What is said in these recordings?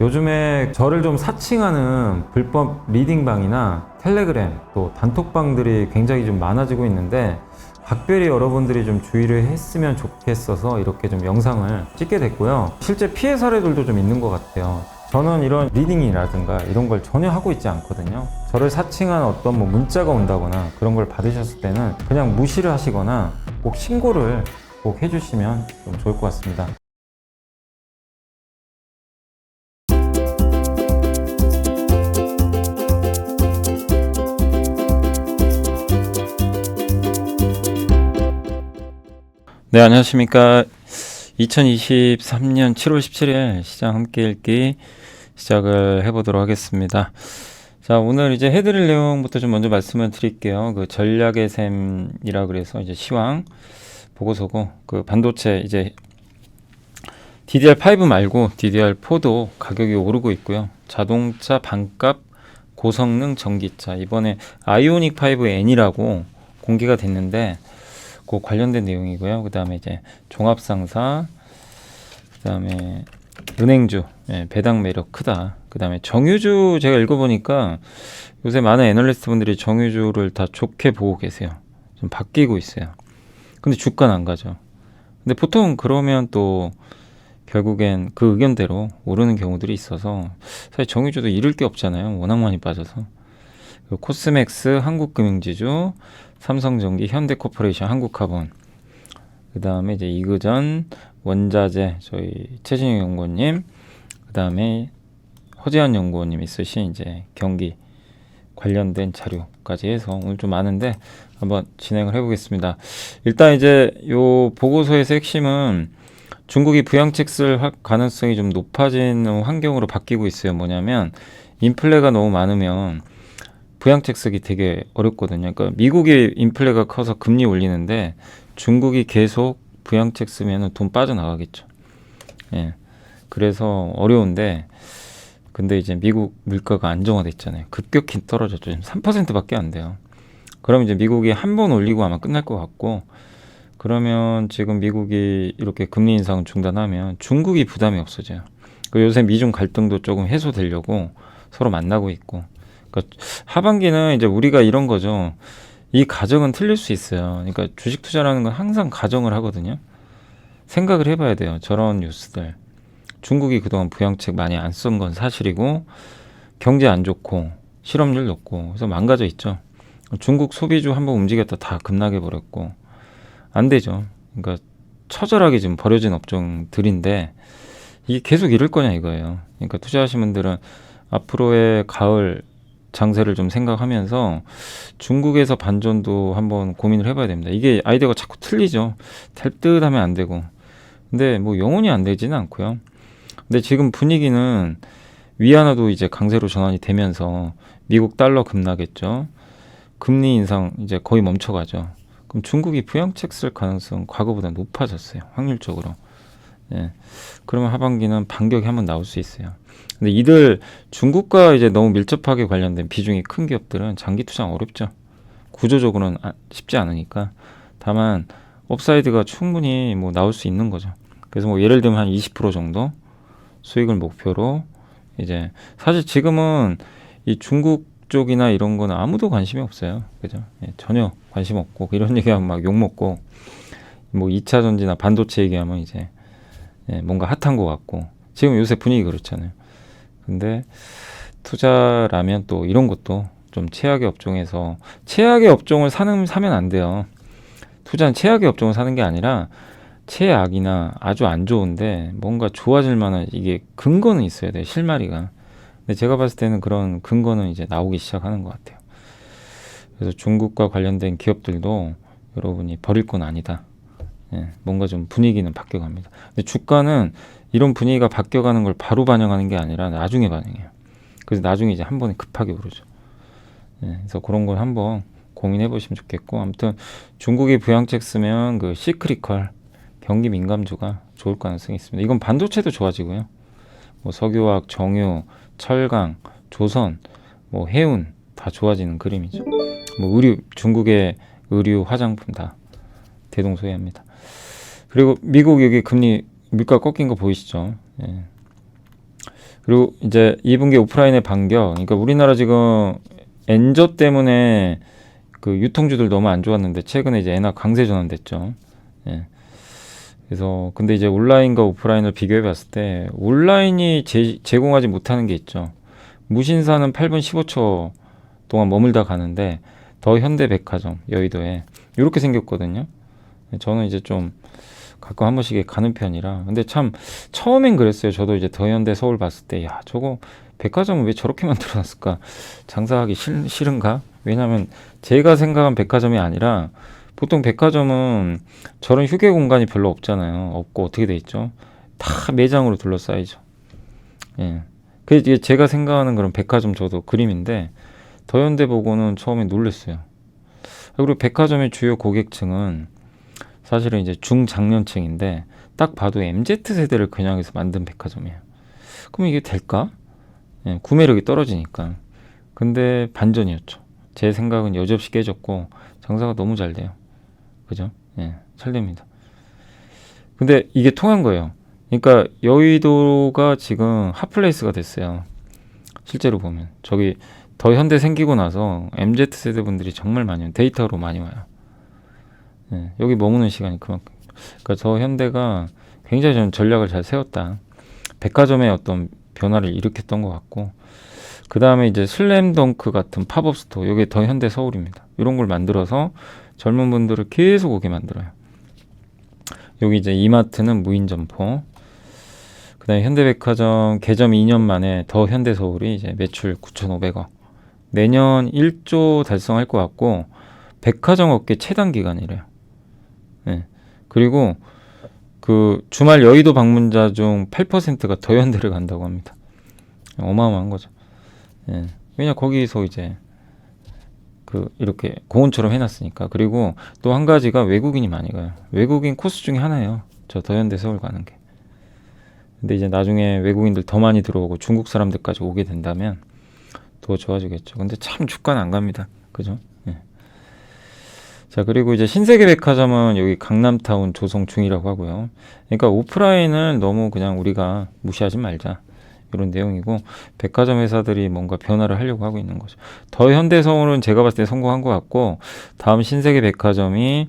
요즘에 저를 좀 사칭하는 불법 리딩방이나 텔레그램 또 단톡방들이 굉장히 좀 많아지고 있는데 각별히 여러분들이 좀 주의를 했으면 좋겠어서 이렇게 좀 영상을 찍게 됐고요. 실제 피해 사례들도 좀 있는 것 같아요. 저는 이런 리딩이라든가 이런 걸 전혀 하고 있지 않거든요. 저를 사칭한 어떤 문자가 온다거나 그런 걸 받으셨을 때는 그냥 무시를 하시거나 꼭 신고를 꼭 해주시면 좀 좋을 것 같습니다. 네, 안녕하십니까. 2023년 7월 17일 시장 함께 읽기 시작을 해보도록 하겠습니다. 자, 오늘 이제 해드릴 내용부터 좀 먼저 말씀을 드릴게요. 그 전략의 셈이라 그래서 이제 시황 보고서고, 그 반도체 이제 DDR5 말고 DDR4도 가격이 오르고 있고요. 자동차 반값 고성능 전기차, 이번에 아이오닉 5N이라고 공개가 됐는데 그 관련된 내용이고요. 그 다음에 이제 종합상사, 그 다음에 은행주, 배당 매력 크다. 그 다음에 정유주 제가 읽어보니까 요새 많은 애널리스트 분들이 정유주를 다 좋게 보고 계세요. 좀 바뀌고 있어요. 근데 주가는 안 가죠. 근데 보통 그러면 또 결국엔 그 의견대로 오르는 경우들이 있어서 사실 정유주도 잃을 게 없잖아요. 워낙 많이 빠져서. 코스맥스, 한국금융지주, 삼성전기, 현대코퍼레이션, 한국카본, 그 다음에 이제 이그전, 원자재, 저희 최진영 연구원님, 그 다음에 허재현 연구원님 있으신 이제 경기 관련된 자료까지 해서 오늘 좀 많은데 한번 진행을 해보겠습니다. 일단 이제 요 보고서에서 핵심은 중국이 부양책 쓸 가능성이 좀 높아진 환경으로 바뀌고 있어요. 뭐냐면 인플레가 너무 많으면 부양책 쓰기 되게 어렵거든요. 그러니까 미국이 인플레가 커서 금리 올리는데 중국이 계속 부양책 쓰면 돈 빠져나가겠죠. 예. 그래서 어려운데, 근데 이제 미국 물가가 안정화됐잖아요. 급격히 떨어졌죠. 지금 3%밖에 안 돼요. 그럼 이제 미국이 한 번 올리고 아마 끝날 것 같고, 그러면 지금 미국이 이렇게 금리 인상 중단하면 중국이 부담이 없어져요. 요새 미중 갈등도 조금 해소되려고 서로 만나고 있고, 그러니까 하반기는 이제 우리가 이런 거죠. 이 가정은 틀릴 수 있어요. 그러니까 주식 투자라는 건 항상 가정을 하거든요. 생각을 해봐야 돼요. 저런 뉴스들. 중국이 그동안 부양책 많이 안 쓴 건 사실이고, 경제 안 좋고 실업률 높고 그래서 망가져 있죠. 중국 소비주 한번 움직였다 다 급락해 버렸고 안 되죠. 그러니까 처절하게 지금 버려진 업종들인데 이게 계속 이럴 거냐 이거예요. 그러니까 투자하신 분들은 앞으로의 가을 장세를 좀 생각하면서 중국에서 반전도 한번 고민을 해봐야 됩니다. 이게 아이디어가 자꾸 틀리죠. 될 듯 하면 안 되고. 근데 뭐 영원히 안 되지는 않고요. 근데 지금 분위기는 위안화도 이제 강세로 전환이 되면서 미국 달러 급락했죠. 금리 인상 이제 거의 멈춰가죠. 그럼 중국이 부양책 쓸 가능성 과거보다 높아졌어요. 확률적으로. 예. 그러면 하반기는 반격이 한번 나올 수 있어요. 근데 이들 중국과 이제 너무 밀접하게 관련된 비중이 큰 기업들은 장기 투자 어렵죠. 구조적으로는 쉽지 않으니까. 다만 업사이드가 충분히 뭐 나올 수 있는 거죠. 그래서 뭐 예를 들면 한 20% 정도 수익을 목표로 이제 사실 지금은 이 중국 쪽이나 이런 거는 아무도 관심이 없어요. 그죠? 예, 전혀 관심 없고 이런 얘기하면 막 욕 먹고 뭐 2차 전지나 반도체 얘기하면 이제 뭔가 핫한 것 같고 지금 요새 분위기 그렇잖아요. 근데 투자라면 또 이런 것도 좀 최악의 업종에서 최악의 업종을 사면 안 돼요. 투자는 최악의 업종을 사는 게 아니라 최악이나 아주 안 좋은데 뭔가 좋아질 만한 이게 근거는 있어야 돼요. 실마리가. 근데 제가 봤을 때는 그런 근거는 이제 나오기 시작하는 것 같아요. 그래서 중국과 관련된 기업들도 여러분이 버릴 건 아니다. 뭔가 좀 분위기는 바뀌어갑니다. 근데 주가는 이런 분위기가 바뀌어가는 걸 바로 반영하는 게 아니라 나중에 반영해요. 그래서 나중에 이제 한 번에 급하게 오르죠. 그래서 그런 걸 한번 고민해 보시면 좋겠고, 아무튼 중국이 부양책 쓰면 그 시크리컬 경기 민감주가 좋을 가능성이 있습니다. 이건 반도체도 좋아지고요. 뭐 석유화학, 정유, 철강, 조선, 뭐 해운 다 좋아지는 그림이죠. 뭐 의류, 중국의 의류, 화장품 다 대동소이합니다. 그리고 미국 여기 금리 물가 꺾인 거 보이시죠? 예. 그리고 이제 2분기 오프라인의 반격. 그러니까 우리나라 지금 엔저 때문에 그 유통주들 너무 안 좋았는데 최근에 이제 엔화 강세 전환됐죠. 예. 그래서 근데 이제 온라인과 오프라인을 비교해 봤을 때 온라인이 제공하지 못하는 게 있죠. 무신사는 8분 15초 동안 머물다 가는데 더 현대백화점 여의도에 이렇게 생겼거든요. 저는 이제 좀 가끔 한 번씩 가는 편이라. 근데 참 처음엔 그랬어요. 저도 이제 더 현대 서울 봤을 때 야 저거 백화점은 왜 저렇게 만들어놨을까? 장사하기 싫은가? 왜냐면 제가 생각한 백화점이 아니라 보통 백화점은 저런 휴게 공간이 별로 없잖아요. 없고 어떻게 돼 있죠? 다 매장으로 둘러싸이죠. 예. 그게 제가 생각하는 그런 백화점 저도 그림인데 더현대 보고는 처음에 놀랐어요. 그리고 백화점의 주요 고객층은 사실은 이제 중장년층인데 딱 봐도 MZ 세대를 겨냥해서 만든 백화점이에요. 그럼 이게 될까? 예, 구매력이 떨어지니까. 근데 반전이었죠. 제 생각은 여지없이 깨졌고 장사가 너무 잘 돼요. 그죠? 예, 잘 됩니다. 근데 이게 통한 거예요. 그러니까 여의도가 지금 핫플레이스가 됐어요. 실제로 보면 저기 더 현대 생기고 나서 MZ 세대 분들이 정말 많이 와요. 데이터로 많이 와요. 예, 여기 머무는 시간이 그만큼. 그러니까 더 현대가 굉장히 좀 전략을 잘 세웠다. 백화점의 어떤 변화를 일으켰던 것 같고, 그 다음에 이제 슬램덩크 같은 팝업 스토어, 이게 더 현대 서울입니다. 이런 걸 만들어서 젊은 분들을 계속 오게 만들어요. 여기 이제 이마트는 무인 점포. 그 다음에 현대백화점 개점 2년 만에 더 현대 서울이 이제 매출 9,500억. 내년 1조 달성할 것 같고, 백화점 업계 최단 기간이래요. 네. 그리고 그 주말 여의도 방문자 중 8%가 더 현대를 간다고 합니다. 어마어마한 거죠. 예. 왜냐 거기서 이제 그 이렇게 공원처럼 해놨으니까. 그리고 또 한 가지가 외국인이 많이 가요. 외국인 코스 중에 하나예요. 저 더 현대 서울 가는 게. 근데 이제 나중에 외국인들 더 많이 들어오고 중국 사람들까지 오게 된다면 더 좋아지겠죠. 근데 참 주가는 안 갑니다. 그죠? 예. 자, 그리고 이제 신세계 백화점은 여기 강남타운 조성 중이라고 하고요. 그러니까 오프라인을 너무 그냥 우리가 무시하지 말자. 이런 내용이고, 백화점 회사들이 뭔가 변화를 하려고 하고 있는 거죠. 더 현대서울은 제가 봤을 때 성공한 것 같고, 다음 신세계 백화점이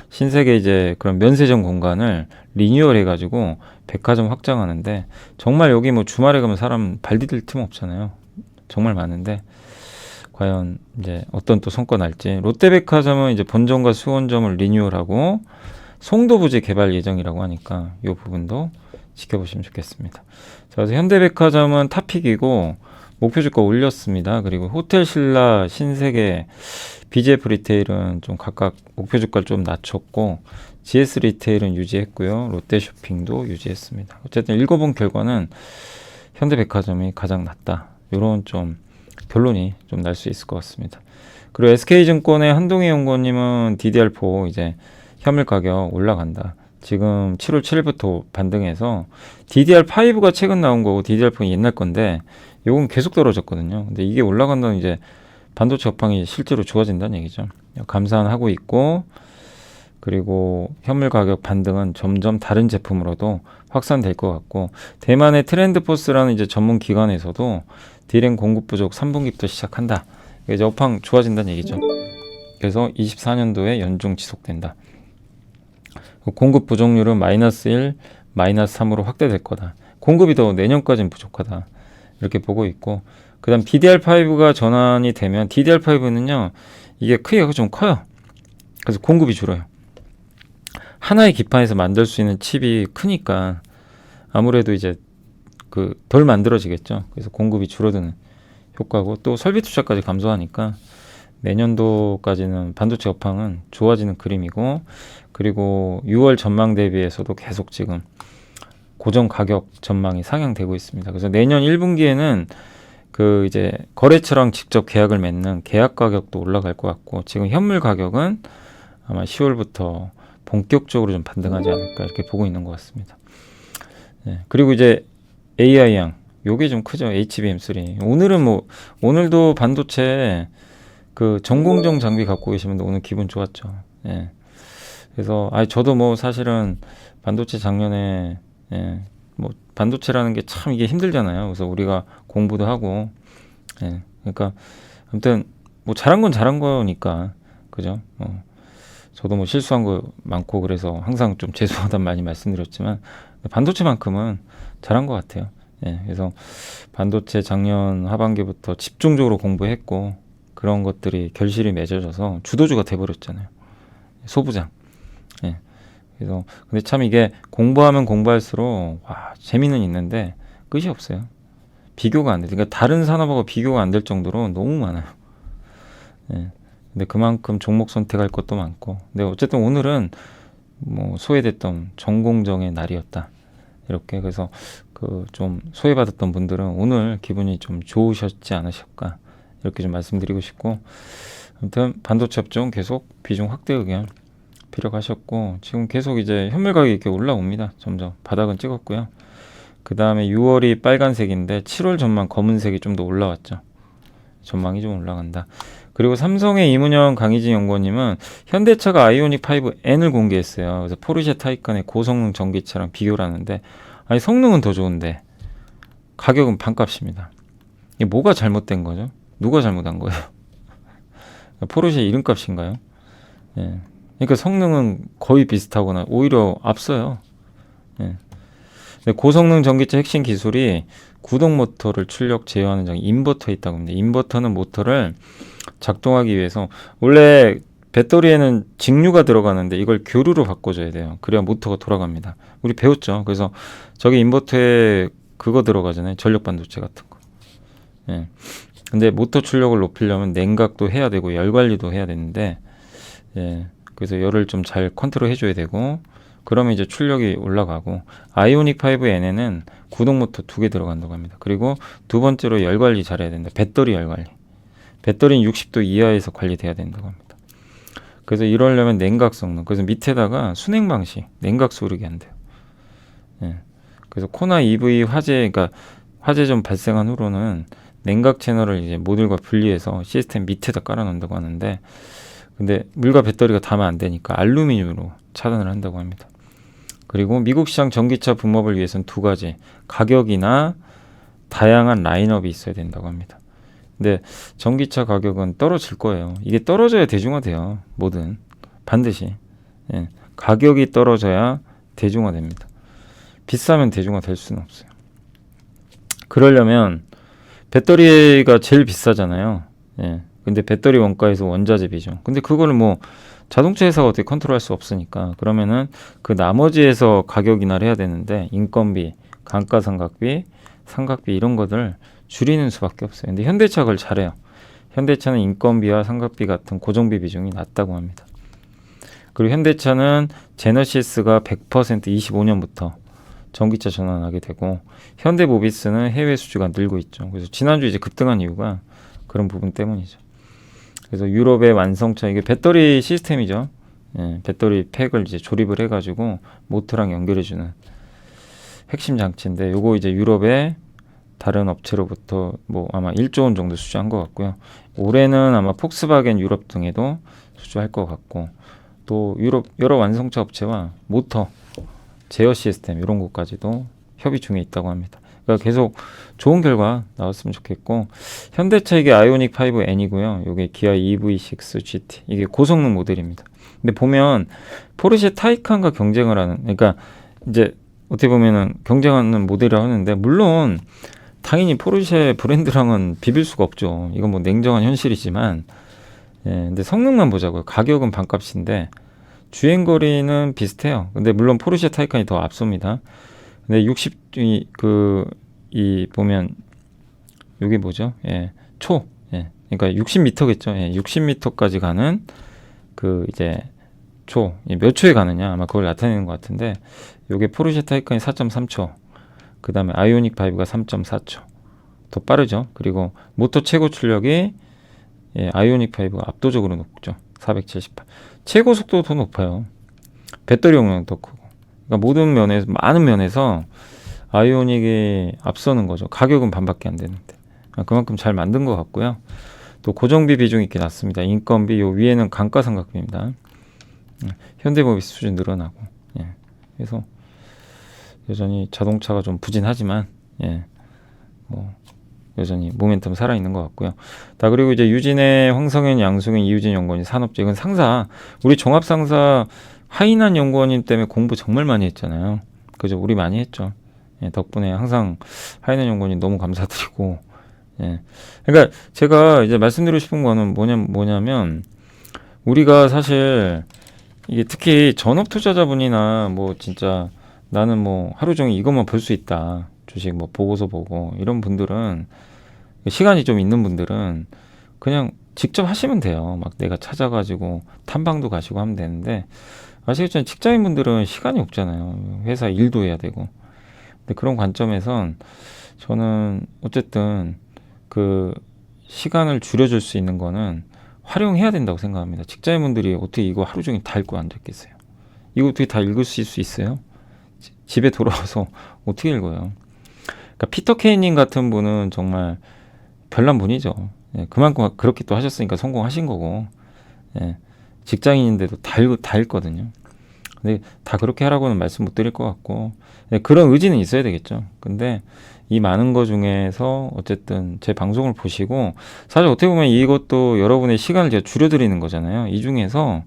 신세계 이제 그런 면세점 공간을 리뉴얼 해가지고 백화점 확장하는데, 정말 여기 뭐 주말에 가면 사람 발 디딜 틈 없잖아요. 정말 많은데, 과연 이제 어떤 또 성과 날지. 롯데백화점은 이제 본점과 수원점을 리뉴얼하고 송도 부지 개발 예정이라고 하니까 이 부분도 지켜보시면 좋겠습니다. 자, 그래서 현대백화점은 탑픽이고 목표 주가 올렸습니다. 그리고 호텔신라, 신세계, BJF 리테일은 좀 각각 목표 주가를 좀 낮췄고 GS 리테일은 유지했고요. 롯데쇼핑도 유지했습니다. 어쨌든 읽어본 결과는 현대백화점이 가장 낫다. 이런 좀 결론이 좀 날 수 있을 것 같습니다. 그리고 SK증권의 한동희 연구원님은 DDR4 이제 현물 가격 올라간다. 지금 7월 7일부터 반등해서 DDR5가 최근 나온 거고 DDR4는 옛날 건데 요건 계속 떨어졌거든요. 근데 이게 올라간다는 이제 반도체 업황이 실제로 좋아진다는 얘기죠. 감산하고 있고, 그리고 현물 가격 반등은 점점 다른 제품으로도 확산될 것 같고, 대만의 트렌드포스라는 이제 전문 기관에서도 디램 공급 부족 3분기부터 시작한다. 이제 업황 좋아진다는 얘기죠. 그래서 24년도에 연중 지속된다. 공급 부족률은 -1, -3으로 확대될 거다. 공급이 더 내년까지는 부족하다. 이렇게 보고 있고, 그 다음 DDR5가 전환이 되면 DDR5는요, 이게 크기가 좀 커요. 그래서 공급이 줄어요. 하나의 기판에서 만들 수 있는 칩이 크니까 아무래도 이제 그 덜 만들어지겠죠. 그래서 공급이 줄어드는 효과고, 또 설비 투자까지 감소하니까 내년도까지는 반도체 업황은 좋아지는 그림이고, 그리고 6월 전망 대비해서도 계속 지금 고정 가격 전망이 상향되고 있습니다. 그래서 내년 1분기에는 그 이제 거래처랑 직접 계약을 맺는 계약 가격도 올라갈 것 같고, 지금 현물 가격은 아마 10월부터 본격적으로 좀 반등하지 않을까 이렇게 보고 있는 것 같습니다. 네. 그리고 이제 AI양 요게 좀 크죠. HBM3. 오늘도 반도체 그 전공정 장비 갖고 계시면 오늘 기분 좋았죠. 예. 그래서 저도 뭐 사실은 반도체 작년에 뭐 반도체라는 게 참 이게 힘들잖아요. 그래서 우리가 공부도 하고, 예, 그러니까 아무튼 뭐 잘한 건 잘한 거니까, 그죠? 저도 뭐 실수한 거 많고 그래서 항상 좀 죄송하단 많이 말씀드렸지만 반도체만큼은 잘한 것 같아요. 예, 그래서 반도체 작년 하반기부터 집중적으로 공부했고 그런 것들이 결실이 맺어져서 주도주가 돼버렸잖아요. 소부장. 예. 그래서 근데 참 이게 공부하면 공부할수록 와, 재미는 있는데 끝이 없어요. 비교가 안 돼. 그러니까 다른 산업하고 비교가 안 될 정도로 너무 많아요. 예. 근데 그만큼 종목 선택할 것도 많고. 근데 어쨌든 오늘은 뭐 소외됐던 전공정의 날이었다. 이렇게 그래서 그 좀 소외받았던 분들은 오늘 기분이 좀 좋으셨지 않으실까 이렇게 좀 말씀드리고 싶고, 아무튼 반도체 업종 계속 비중 확대 의견 필요하셨고, 지금 계속 이제 현물 가격이 이렇게 올라옵니다. 점점 바닥은 찍었고요. 그 다음에 6월이 빨간색인데 7월 전망 검은색이 좀 더 올라왔죠. 전망이 좀 올라간다. 그리고 삼성의 이문영 강희진 연구원님은 현대차가 아이오닉 5N을 공개했어요. 그래서 포르쉐 타이칸의 고성능 전기차랑 비교를 하는데, 아니 성능은 더 좋은데 가격은 반값입니다. 이게 뭐가 잘못된 거죠? 누가 잘못한 거예요? 포르쉐 이름값인가요? 예. 그러니까 성능은 거의 비슷하거나 오히려 앞서요. 예. 고성능 전기차 핵심 기술이 구동 모터를 출력 제어하는 인버터에 있다고 합니다. 인버터는 모터를 작동하기 위해서 원래 배터리에는 직류가 들어가는데 이걸 교류로 바꿔줘야 돼요. 그래야 모터가 돌아갑니다. 우리 배웠죠. 그래서 저기 인버터에 그거 들어가잖아요. 전력 반도체 같은 거. 예. 근데 모터 출력을 높이려면 냉각도 해야 되고 열 관리도 해야 되는데, 예. 그래서 열을 좀 잘 컨트롤 해줘야 되고, 그러면 이제 출력이 올라가고, 아이오닉 5N에는 구동 모터 2개 들어간다고 합니다. 그리고 두 번째로 열 관리 잘해야 된다. 배터리 열 관리. 배터리는 60도 이하에서 관리돼야 된다고 합니다. 그래서 이러려면 냉각 성능. 그래서 밑에다가 순행 방식, 냉각 소르게 한대요. 예. 그래서 코나 EV 화재, 그러니까 화재 좀 발생한 후로는 냉각 채널을 이제 모듈과 분리해서 시스템 밑에다 깔아놓는다고 하는데, 근데 물과 배터리가 닿으면 안 되니까 알루미늄으로 차단을 한다고 합니다. 그리고 미국 시장 전기차 분업을 위해서는 두 가지, 가격이나 다양한 라인업이 있어야 된다고 합니다. 근데 전기차 가격은 떨어질 거예요. 이게 떨어져야 대중화돼요. 뭐든 반드시. 예. 가격이 떨어져야 대중화됩니다. 비싸면 대중화 될 수는 없어요. 그러려면 배터리가 제일 비싸잖아요. 예. 근데 배터리 원가에서 원자재 비중. 근데 그거를 뭐 자동차 회사가 어떻게 컨트롤할 수 없으니까, 그러면은 그 나머지에서 가격 인하를 해야 되는데 인건비, 감가상각비, 상각비 이런 것들 줄이는 수밖에 없어요. 근데 현대차 그걸 잘해요. 현대차는 인건비와 상각비 같은 고정비 비중이 낮다고 합니다. 그리고 현대차는 제너시스가 100% 25년부터 전기차 전환하게 되고, 현대모비스는 해외 수주가 늘고 있죠. 그래서 지난주 이제 급등한 이유가 그런 부분 때문이죠. 그래서 유럽의 완성차, 이게 배터리 시스템이죠. 예, 배터리 팩을 이제 조립을 해가지고 모터랑 연결해주는 핵심 장치인데, 요거 이제 유럽의 다른 업체로부터 뭐 아마 1조 원 정도 수주한 것 같고요. 올해는 아마 폭스바겐 유럽 등에도 수주할 것 같고, 또 유럽 여러 완성차 업체와 모터, 제어 시스템 이런 것까지도 협의 중에 있다고 합니다. 그러니까 계속 좋은 결과 나왔으면 좋겠고, 현대차 이게 아이오닉 5N이고요. 이게 기아 EV6 GT, 이게 고성능 모델입니다. 근데 보면 포르쉐 타이칸과 경쟁을 하는, 그러니까 이제 어떻게 보면은 경쟁하는 모델이라고 하는데, 물론 당연히 포르쉐 브랜드랑은 비빌 수가 없죠. 이건 뭐 냉정한 현실이지만, 예, 근데 성능만 보자고요. 가격은 반값인데 주행거리는 비슷해요. 근데 물론 포르쉐 타이칸이 더 앞섭니다. 근데 60이 보면 이게 뭐죠? 예, 예, 그러니까 60m겠죠. 예, 60m까지 가는 그 이제 몇 초에 가느냐, 아마 그걸 나타내는 것 같은데, 이게 포르쉐 타이칸이 4.3초, 그 다음에 아이오닉 5가 3.4초 더 빠르죠. 그리고 모터 최고 출력이, 예, 아이오닉 5가 압도적으로 높죠. 478. 최고 속도도 더 높아요. 배터리 용량도 더 크고. 그러니까 모든 면에서, 많은 면에서 아이오닉이 앞서는 거죠. 가격은 반밖에 안 되는데. 그만큼 잘 만든 것 같고요. 또 고정비 비중이 이렇게 낮습니다. 인건비, 요 위에는 감가상각비입니다. 현대모비스 수준 늘어나고. 예. 그래서 여전히 자동차가 좀 부진하지만 예, 뭐 여전히 모멘텀 살아있는 것 같고요. 다 그리고 이제 유진의 황성현, 양승현, 이유진 연구원이 산업재 이건 상사 우리 종합상사 하인한 연구원님 때문에 공부 정말 많이 했잖아요. 그죠? 우리 많이 했죠. 예, 덕분에 항상 하인한 연구원님 너무 감사드리고 예. 그러니까 제가 이제 말씀드리고 싶은 거는 뭐냐면 우리가 사실 이게 특히 전업 투자자분이나 뭐 진짜 나는 뭐 하루 종일 이것만 볼 수 있다. 주식 뭐 보고서 보고 이런 분들은 시간이 좀 있는 분들은 그냥 직접 하시면 돼요. 막 내가 찾아가지고 탐방도 가시고 하면 되는데 아시겠지만 직장인분들은 시간이 없잖아요. 회사 일도 해야 되고. 근데 그런 관점에선 저는 어쨌든 그 시간을 줄여줄 수 있는 거는 활용해야 된다고 생각합니다. 직장인분들이 어떻게 이거 하루 종일 다 읽고 앉았겠어요? 이거 어떻게 다 읽으실 수 있어요? 집에 돌아와서 어떻게 읽어요? 그러니까 피터 케이님 같은 분은 정말 별난 분이죠. 예, 그만큼 그렇게 또 하셨으니까 성공하신 거고 예, 직장인인데도 다 읽거든요. 근데 다 그렇게 하라고는 말씀 못 드릴 것 같고 예, 그런 의지는 있어야 되겠죠. 근데 이 많은 거 중에서 어쨌든 제 방송을 보시고 사실 어떻게 보면 이것도 여러분의 시간을 제가 줄여드리는 거잖아요. 이 중에서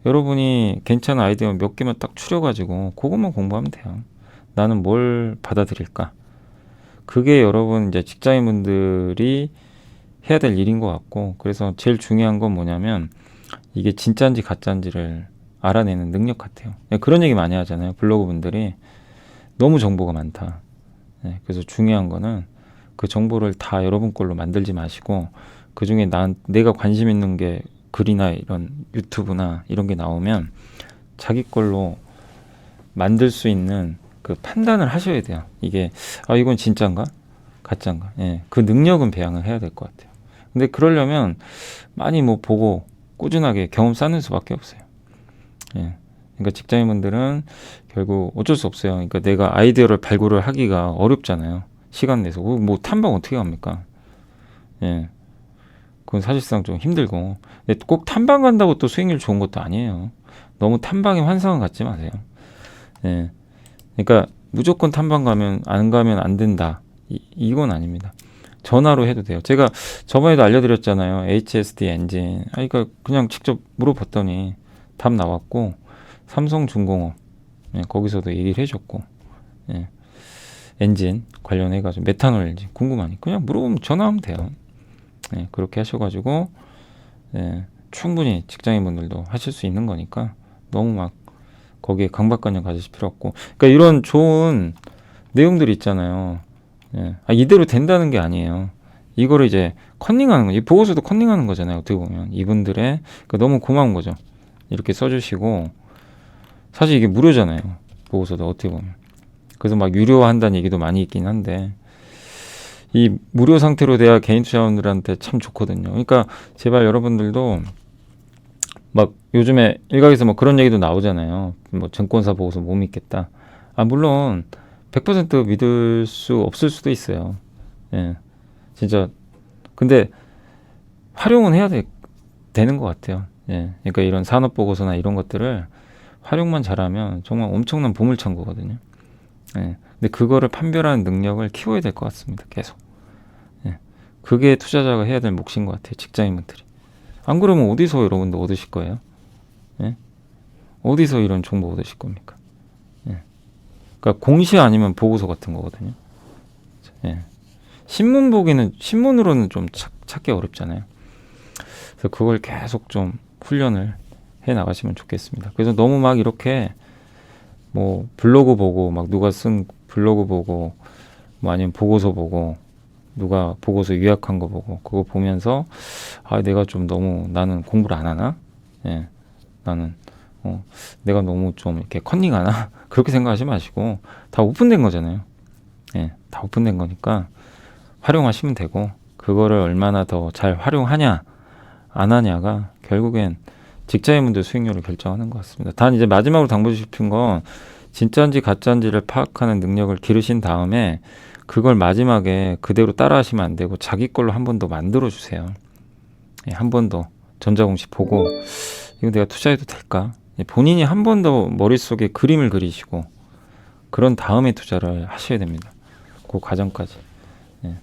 여러분이 괜찮은 아이디어 몇 개만 딱 추려가지고 그것만 공부하면 돼요. 나는 뭘 받아들일까? 그게 여러분 이제 직장인분들이 해야 될 일인 것 같고 그래서 제일 중요한 건 뭐냐면 이게 진짜인지 가짜인지를 알아내는 능력 같아요. 그런 얘기 많이 하잖아요. 블로그 분들이 너무 정보가 많다. 그래서 중요한 거는 그 정보를 다 여러분 걸로 만들지 마시고 그 중에 내가 관심 있는 게 글이나 이런 유튜브나 이런 게 나오면 자기 걸로 만들 수 있는 그 판단을 하셔야 돼요. 이게 이건 진짜인가 가짜인가. 예, 그 능력은 배양을 해야 될 것 같아요. 근데 그러려면 많이 뭐 보고 꾸준하게 경험 쌓는 수밖에 없어요. 예. 그러니까 직장인분들은 결국 어쩔 수 없어요. 그러니까 내가 아이디어를 발굴을 하기가 어렵잖아요. 시간 내서 뭐 탐방 어떻게 합니까? 예, 그건 사실상 좀 힘들고 근데 꼭 탐방 간다고 또 수익률 좋은 것도 아니에요. 너무 탐방에 환상을 갖지 마세요. 예, 그러니까 무조건 탐방 가면 안 된다. 이건 아닙니다. 전화로 해도 돼요. 제가 저번에도 알려드렸잖아요. HSD 엔진. 그러니까 그냥 직접 물어봤더니 답 나왔고 삼성중공업 예, 거기서도 얘기를 해줬고 예, 엔진 관련해가지고 메탄올 엔진 궁금하니 그냥 물어보면 전화하면 돼요. 예, 그렇게 하셔가지고 예, 충분히 직장인분들도 하실 수 있는 거니까 너무 막 거기에 강박관념 가지실 필요 없고 그러니까 이런 좋은 내용들이 있잖아요. 예, 이대로 된다는 게 아니에요. 이거를 이제 컨닝하는 거, 이 보고서도 컨닝하는 거잖아요. 어떻게 보면 이분들의 그러니까 너무 고마운 거죠. 이렇게 써주시고 사실 이게 무료잖아요. 보고서도 어떻게 보면. 그래서 막 유료화한다는 얘기도 많이 있긴 한데 이 무료 상태로 돼야 개인 투자원들한테 참 좋거든요. 그러니까 제발 여러분들도 막 요즘에 일각에서 뭐 그런 얘기도 나오잖아요. 뭐 증권사 보고서 못 믿겠다. 물론 100% 믿을 수 없을 수도 있어요. 예, 진짜. 근데 활용은 해야 되는 것 같아요. 예, 그러니까 이런 산업 보고서나 이런 것들을 활용만 잘하면 정말 엄청난 보물창고거든요. 예, 근데 그거를 판별하는 능력을 키워야 될 것 같습니다. 계속. 예, 그게 투자자가 해야 될 몫인 것 같아요. 직장인분들이. 안 그러면 어디서 여러분들 얻으실 거예요? 예? 어디서 이런 정보 얻으실 겁니까? 예. 그러니까 공시 아니면 보고서 같은 거거든요. 예. 신문 보기는 신문으로는 좀 찾기 어렵잖아요. 그래서 그걸 계속 좀 훈련을 해 나가시면 좋겠습니다. 그래서 너무 막 이렇게 뭐 블로그 보고 막 누가 쓴 블로그 보고 뭐 아니면 보고서 보고 누가 보고서 요약한 거 보고 그거 보면서 내가 좀 너무 나는 공부를 안 하나? 예. 나는 내가 너무 좀 이렇게 컨닝하나? 그렇게 생각하지 마시고 다 오픈된 거잖아요. 예. 다 오픈된 거니까 활용하시면 되고 그거를 얼마나 더 잘 활용하냐 안 하냐가 결국엔 직장인분들 수익률을 결정하는 것 같습니다. 단 이제 마지막으로 당부드리고 싶은 건 진짜인지 가짜인지를 파악하는 능력을 기르신 다음에 그걸 마지막에 그대로 따라 하시면 안 되고 자기 걸로 한 번 더 만들어 주세요. 예, 한 번 더 전자공시 보고 이거 내가 투자해도 될까? 예, 본인이 한 번 더 머릿속에 그림을 그리시고 그런 다음에 투자를 하셔야 됩니다. 그 과정까지. 예.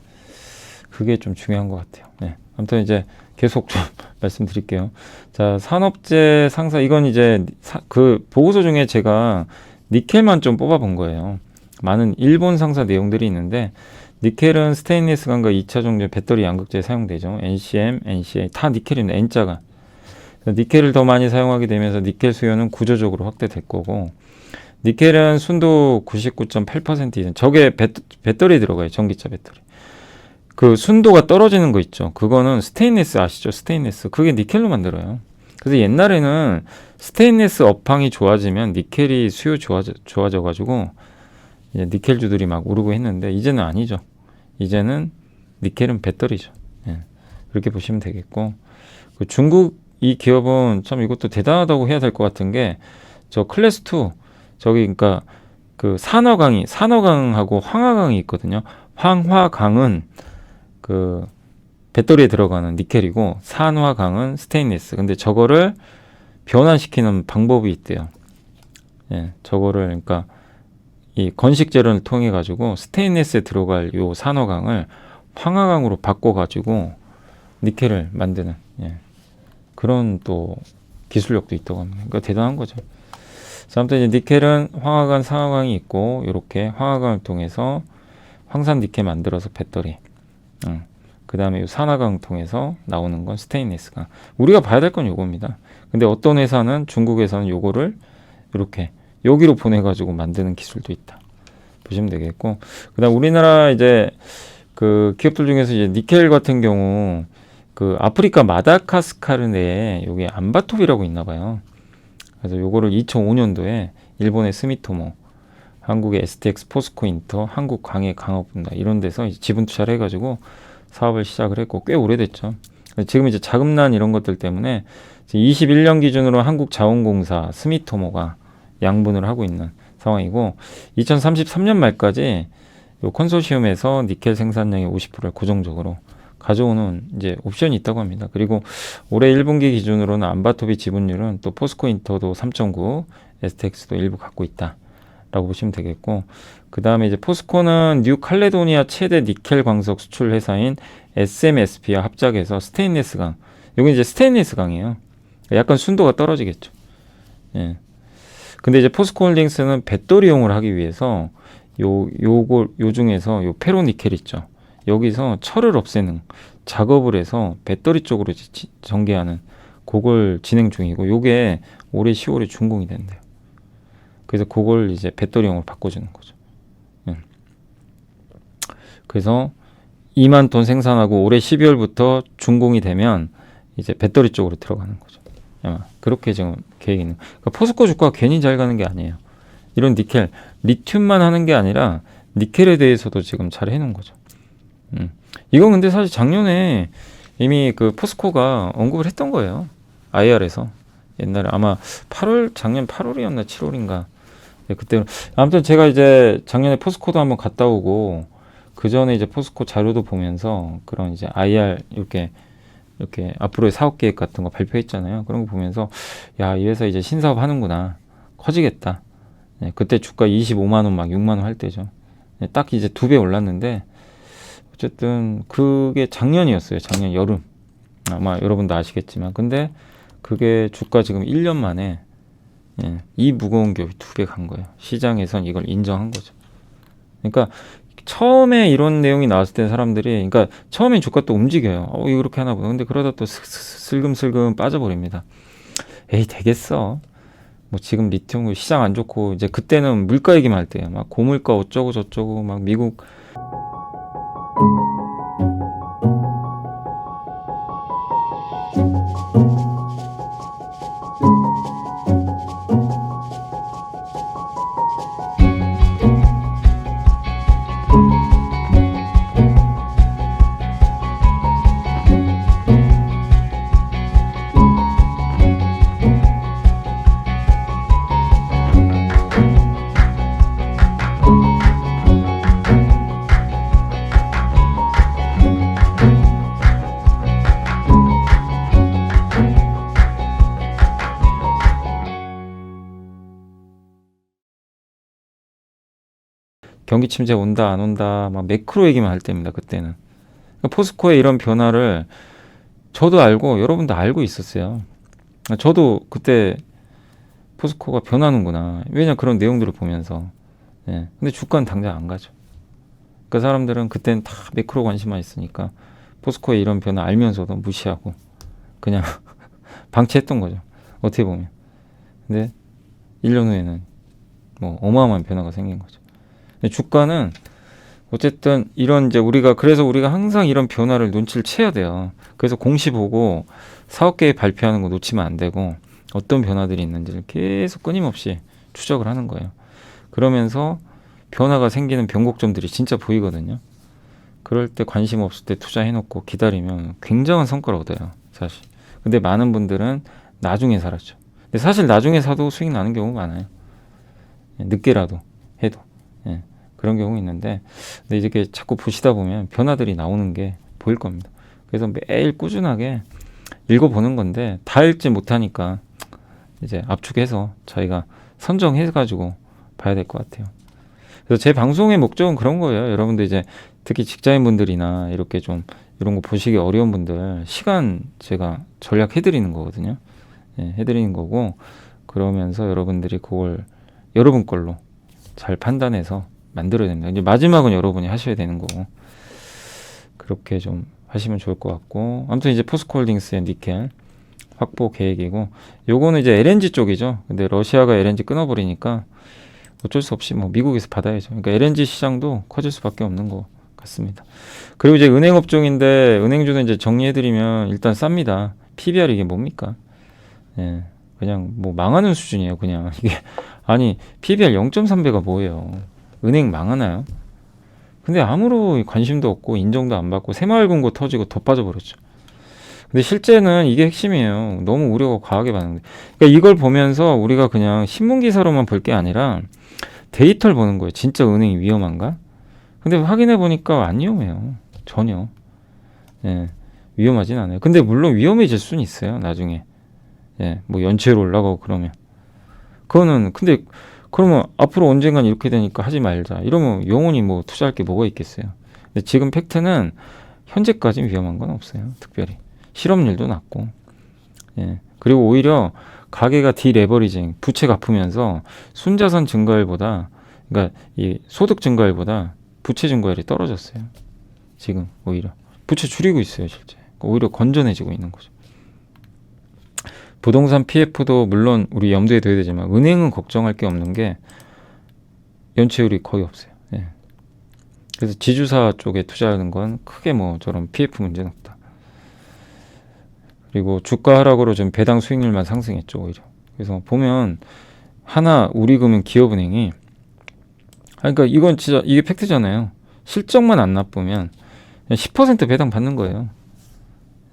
그게 좀 중요한 것 같아요. 예. 아무튼 이제 계속 좀 말씀드릴게요. 자, 산업재 상사, 이건 이제 그 보고서 중에 제가 니켈만 좀 뽑아본 거예요. 많은 일본 상사 내용들이 있는데, 니켈은 스테인리스관과 2차 종류 배터리 양극재에 사용되죠. NCM, NCA 다 니켈입니다. N자가. 니켈을 더 많이 사용하게 되면서 니켈 수요는 구조적으로 확대될 거고, 니켈은 순도 99.8% 이상, 저게 배터리 들어가요. 전기차 배터리. 그 순도가 떨어지는 거 있죠. 그거는 스테인리스 아시죠? 스테인리스. 그게 니켈로 만들어요. 그래서 옛날에는 스테인리스 업황이 좋아지면 니켈이 수요 좋아져가지고 이제 니켈주들이 막 오르고 했는데, 이제는 아니죠. 이제는 니켈은 배터리죠. 예. 그렇게 보시면 되겠고, 그 중국 이 기업은 참 이것도 대단하다고 해야 될 것 같은 게, 저 클래스 2 저기 그러니까 그 산화강하고 황화강이 있거든요. 황화강은 그 배터리에 들어가는 니켈이고, 산화강은 스테인리스. 근데 저거를 변환시키는 방법이 있대요. 예, 저거를 그러니까 이 건식 재료를 통해 가지고 스테인리스에 들어갈 요 산화강을 황화강으로 바꿔 가지고 니켈을 만드는, 예, 그런 또 기술력도 있다고 합니다. 그러니까 대단한 거죠. 아무튼 이제 니켈은 황화강, 산화강이 있고, 이렇게 황화강을 통해서 황산 니켈 만들어서 배터리. 그 다음에 이 산화강 통해서 나오는 건 스테인리스강. 우리가 봐야 될 건 요겁니다. 근데 어떤 회사는, 중국에서는 요거를 이렇게 여기로 보내가지고 만드는 기술도 있다. 보시면 되겠고, 그 다음 우리나라 이제 그 기업들 중에서 이제 니켈 같은 경우, 그 아프리카 마다가스카르 내에 여기 안바톱이라고 있나 봐요. 그래서 요거를 2005년도에 일본의 스미토모, 한국의 STX, 포스코 인터, 한국 광해 강업분다 이런 데서 이제 지분 투자를 해가지고 사업을 시작을 했고, 꽤 오래됐죠. 지금 이제 자금난 이런 것들 때문에 21년 기준으로 한국자원공사, 스미토모가 양분을 하고 있는 상황이고, 2033년 말까지 요 컨소시엄에서 니켈 생산량의 50%를 고정적으로 가져오는 이제 옵션이 있다고 합니다. 그리고 올해 1분기 기준으로는 안바톱이 지분율은 또 포스코 인터도 3.9, STX도 일부 갖고 있다 라고 보시면 되겠고, 그 다음에 이제 포스코는 뉴칼레도니아 최대 니켈 광석 수출 회사인 SMSP와 합작해서 스테인리스 강, 여기 이제 스테인리스 강이에요. 약간 순도가 떨어지겠죠. 예. 근데 이제 포스코홀딩스는 배터리용을 하기 위해서 요 중에서 요 페로니켈 있죠. 여기서 철을 없애는 작업을 해서 배터리 쪽으로 전개하는 그걸 진행 중이고, 요게 올해 10월에 준공이 된대요. 그래서 그걸 이제 배터리용으로 바꿔주는 거죠. 예. 그래서 2만 톤 생산하고 올해 12월부터 준공이 되면 이제 배터리 쪽으로 들어가는 거죠. 아마 그렇게 지금 계획이 있는. 그러니까 포스코 주가가 괜히 잘 가는 게 아니에요. 이런 니켈, 리튬만 하는 게 아니라 니켈에 대해서도 지금 잘 해놓은 거죠. 이건 근데 사실 작년에 이미 그 포스코가 언급을 했던 거예요. IR에서. 옛날에 아마 작년 8월이었나 7월인가. 네, 그때 아무튼 제가 이제 작년에 포스코도 한번 갔다 오고, 그 전에 이제 포스코 자료도 보면서 그런 이제 IR 이렇게 앞으로의 사업 계획 같은 거 발표했잖아요. 그런 거 보면서, 야, 이 회사 이제 신사업 하는구나. 커지겠다. 네, 그때 주가 25만 원 막 6만 원 할 때죠. 네, 딱 이제 2배 올랐는데, 어쨌든 그게 작년이었어요. 작년 여름. 아마 여러분도 아시겠지만, 근데 그게 주가 지금 1년 만에, 예, 이 무거운 기업이 2배 간 거예요. 시장에선 이걸 인정한 거죠. 그러니까 처음에 이런 내용이 나왔을 때 사람들이, 그러니까 처음엔 주가 또 움직여요. 이렇게 하나 보다. 근데 그러다 또 슬금슬금 빠져버립니다. 에이, 되겠어. 뭐 지금 리튬 시장 안 좋고, 이제 그때는 물가 얘기만 할 때예요. 막 고물가 어쩌고 저쩌고, 막 미국 경기 침체 온다 안 온다 막 매크로 얘기만 할 때입니다. 그때는. 그러니까 포스코의 이런 변화를 저도 알고 여러분도 알고 있었어요. 저도 그때 포스코가 변하는구나. 왜냐 그런 내용들을 보면서. 예. 근데 주가는 당장 안 가죠. 그 사람들은 그때는 다 매크로 관심만 있으니까 포스코의 이런 변화 알면서도 무시하고 그냥 방치했던 거죠. 어떻게 보면. 근데 1년 후에는 뭐 어마어마한 변화가 생긴 거죠. 근데 주가는 어쨌든 이런 이제 그래서 우리가 항상 이런 변화를 눈치를 채야 돼요. 그래서 공시 보고 사업 계획 발표하는 거 놓치면 안 되고 어떤 변화들이 있는지를 계속 끊임없이 추적을 하는 거예요. 그러면서 변화가 생기는 변곡점들이 진짜 보이거든요. 그럴 때 관심 없을 때 투자해놓고 기다리면 굉장한 성과를 얻어요. 사실. 근데 많은 분들은 나중에 살았죠. 근데 사실 나중에 사도 수익 나는 경우 많아요. 늦게라도 해도. 예, 그런 경우 있는데 근데 이렇게 자꾸 보시다 보면 변화들이 나오는 게 보일 겁니다. 그래서 매일 꾸준하게 읽어보는 건데 다 읽지 못하니까 이제 압축해서 저희가 선정해가지고 봐야 될 것 같아요. 그래서 제 방송의 목적은 그런 거예요. 여러분들 이제 특히 직장인분들이나 이렇게 좀 이런 거 보시기 어려운 분들 시간 제가 전략해드리는 거거든요. 예, 해드리는 거고 그러면서 여러분들이 그걸 여러분 걸로 잘 판단해서 만들어야 됩니다. 이제 마지막은 여러분이 하셔야 되는 거고 그렇게 좀 하시면 좋을 것 같고 아무튼 이제 포스코홀딩스의 니켈 확보 계획이고 요거는 이제 LNG 쪽이죠. 근데 러시아가 LNG 끊어버리니까 어쩔 수 없이 뭐 미국에서 받아야죠. 그러니까 LNG 시장도 커질 수밖에 없는 것 같습니다. 그리고 이제 은행 업종인데 은행주는 이제 정리해드리면 일단 쌉니다. PBR 이게 뭡니까? 예, 그냥 뭐 망하는 수준이에요. 그냥 이게 아니 PBR 0.3배가 뭐예요? 은행 망하나요? 근데 아무런 관심도 없고 인정도 안 받고 새마을금고 터지고 더 빠져버렸죠. 근데 실제는 이게 핵심이에요. 너무 우려가 과하게 많은데. 그러니까 이걸 보면서 우리가 그냥 신문 기사로만 볼 게 아니라 데이터를 보는 거예요. 진짜 은행이 위험한가? 근데 확인해 보니까 안 위험해요. 전혀. 예, 위험하진 않아요. 근데 물론 위험해질 수는 있어요. 나중에. 예, 뭐 연체율 올라가고 그러면. 그거는 근데 그러면 앞으로 언젠간 이렇게 되니까 하지 말자. 이러면 영원히 뭐 투자할 게 뭐가 있겠어요. 근데 지금 팩트는 현재까지 위험한 건 없어요. 특별히. 실업률도 낮고. 예. 그리고 오히려 가계가 디레버리징, 부채 갚으면서 순자산 증가율보다 그러니까 이 소득 증가율보다 부채 증가율이 떨어졌어요. 지금 오히려 부채 줄이고 있어요, 실제. 오히려 건전해지고 있는 거죠. 부동산 PF도 물론 우리 염두에 둬야 되지만 은행은 걱정할 게 없는 게 연체율이 거의 없어요. 예. 그래서 지주사 쪽에 투자하는 건 크게 뭐 저런 PF 문제는 없다. 그리고 주가 하락으로 좀 배당 수익률만 상승했죠, 오히려. 그래서 보면 하나 우리금융 기업은행이 그러니까 이건 진짜 이게 팩트잖아요. 실적만 안 나쁘면 10% 배당 받는 거예요.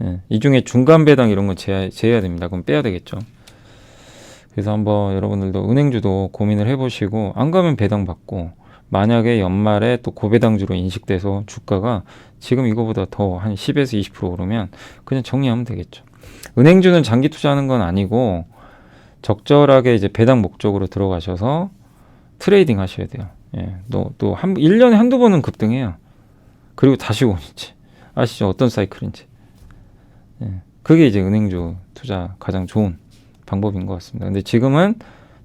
예, 이 중에 중간 배당 이런 건 제해야 됩니다. 그럼 빼야 되겠죠. 그래서 한번 여러분들도 은행주도 고민을 해보시고 안 가면 배당 받고 만약에 연말에 또 고배당주로 인식돼서 주가가 지금 이거보다 더 한 10에서 20% 오르면 그냥 정리하면 되겠죠. 은행주는 장기 투자하는 건 아니고 적절하게 이제 배당 목적으로 들어가셔서 트레이딩 하셔야 돼요. 예, 또 1년에 한두 번은 급등해요. 그리고 다시 오는지 아시죠? 어떤 사이클인지. 예, 그게 이제 은행주 투자 가장 좋은 방법인 것 같습니다. 근데 지금은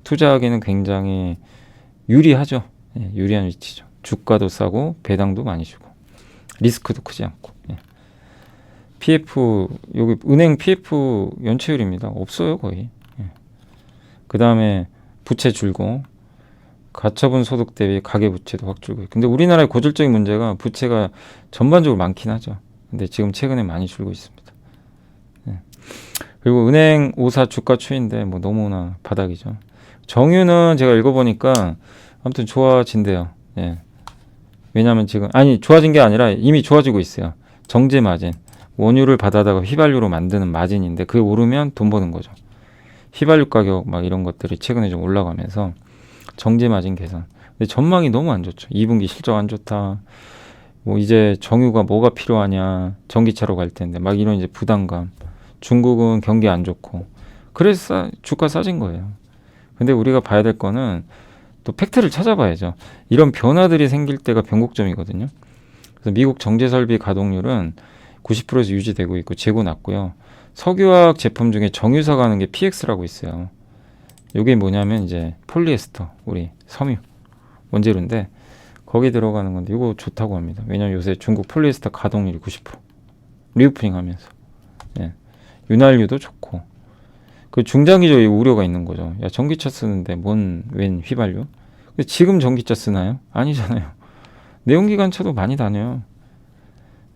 투자하기는 굉장히 유리하죠. 예, 유리한 위치죠. 주가도 싸고 배당도 많이 주고 리스크도 크지 않고. 예. PF 여기 은행 PF 연체율입니다. 없어요 거의. 예. 그 다음에 부채 줄고 가처분 소득 대비 가계부채도 확 줄고. 근데 우리나라의 고질적인 문제가 부채가 전반적으로 많긴 하죠. 근데 지금 최근에 많이 줄고 있습니다. 예. 그리고 은행 5사 주가 추인데 뭐 너무나 바닥이죠. 정유는 제가 읽어보니까 아무튼 좋아진대요. 예. 왜냐하면 지금 좋아진 게 아니라 이미 좋아지고 있어요. 정제 마진. 원유를 받아다가 휘발유로 만드는 마진인데 그게 오르면 돈 버는 거죠. 휘발유 가격 막 이런 것들이 최근에 좀 올라가면서 정제 마진 개선. 근데 전망이 너무 안 좋죠. 2분기 실적 안 좋다. 뭐 이제 정유가 뭐가 필요하냐. 전기차로 갈 텐데 막 이런 이제 부담감. 중국은 경기 안 좋고. 그래서 주가 싸진 거예요. 근데 우리가 봐야 될 거는 또 팩트를 찾아봐야죠. 이런 변화들이 생길 때가 변곡점이거든요. 그래서 미국 정제설비 가동률은 90%에서 유지되고 있고 재고 낮고요. 석유화학 제품 중에 정유사가 하는 게 PX라고 있어요. 이게 뭐냐면 이제 폴리에스터, 우리 섬유 원재료인데 거기 들어가는 건데 이거 좋다고 합니다. 왜냐면 요새 중국 폴리에스터 가동률이 90%. 리오프닝 하면서. 예. 윤활유도 좋고. 그 중장기적인 우려가 있는 거죠. 야, 전기차 쓰는데 웬 휘발유? 근데 지금 전기차 쓰나요? 아니잖아요. 내연기관차도 많이 다녀요.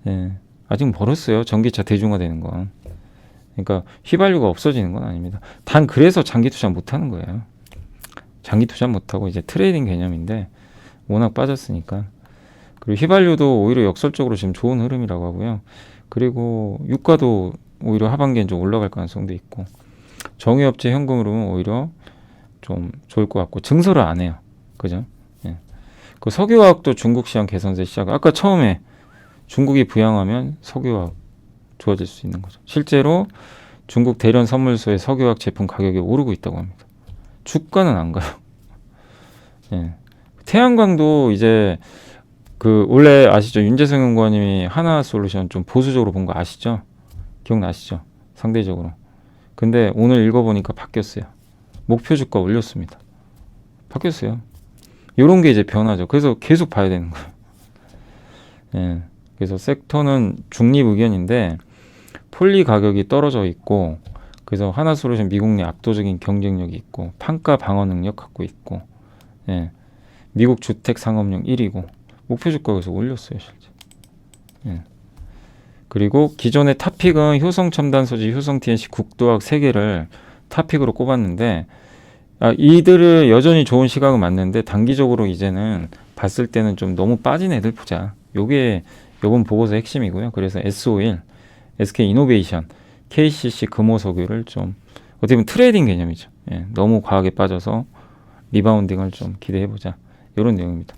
예. 아직 멀었어요. 전기차 대중화되는 건. 그러니까 휘발유가 없어지는 건 아닙니다. 단 그래서 장기 투자 못 하는 거예요. 장기 투자 못 하고 이제 트레이딩 개념인데 워낙 빠졌으니까. 그리고 휘발유도 오히려 역설적으로 지금 좋은 흐름이라고 하고요. 그리고 유가도 오히려 하반기엔 좀 올라갈 가능성도 있고. 정유업체 현금으로는 오히려 좀 좋을 것 같고 증설을 안 해요. 그죠? 예. 그 석유화학도 중국 시장 개선세 시작. 아까 처음에 중국이 부양하면 석유화학 좋아질 수 있는 거죠. 실제로 중국 대련 선물소의 석유화학 제품 가격이 오르고 있다고 합니다. 주가는 안 가요. 예. 태양광도 이제 그 원래 아시죠? 윤재성 연구원님이 하나솔루션 좀 보수적으로 본 거 아시죠? 기억나시죠? 상대적으로. 근데 오늘 읽어보니까 바뀌었어요. 목표 주가 올렸습니다. 바뀌었어요. 이런 게 이제 변화죠. 그래서 계속 봐야 되는 거예요. 예. 그래서 섹터는 중립 의견인데 폴리 가격이 떨어져 있고 그래서 하나솔루션 미국 내 압도적인 경쟁력이 있고 판가 방어 능력 갖고 있고 예. 미국 주택 상업용 1위고 목표 주가 계속 올렸어요. 실제. 예. 그리고 기존의 탑픽은 효성 첨단 소재, 효성 TNC 국도학 3개를 탑픽으로 꼽았는데 이들을 여전히 좋은 시각은 맞는데 단기적으로 이제는 봤을 때는 좀 너무 빠진 애들 보자. 요게 이번 보고서 핵심이고요. 그래서 S51, SK이노베이션, KCC 금호석유를 좀 어떻게 보면 트레이딩 개념이죠. 예, 너무 과하게 빠져서 리바운딩을 좀 기대해보자. 이런 내용입니다.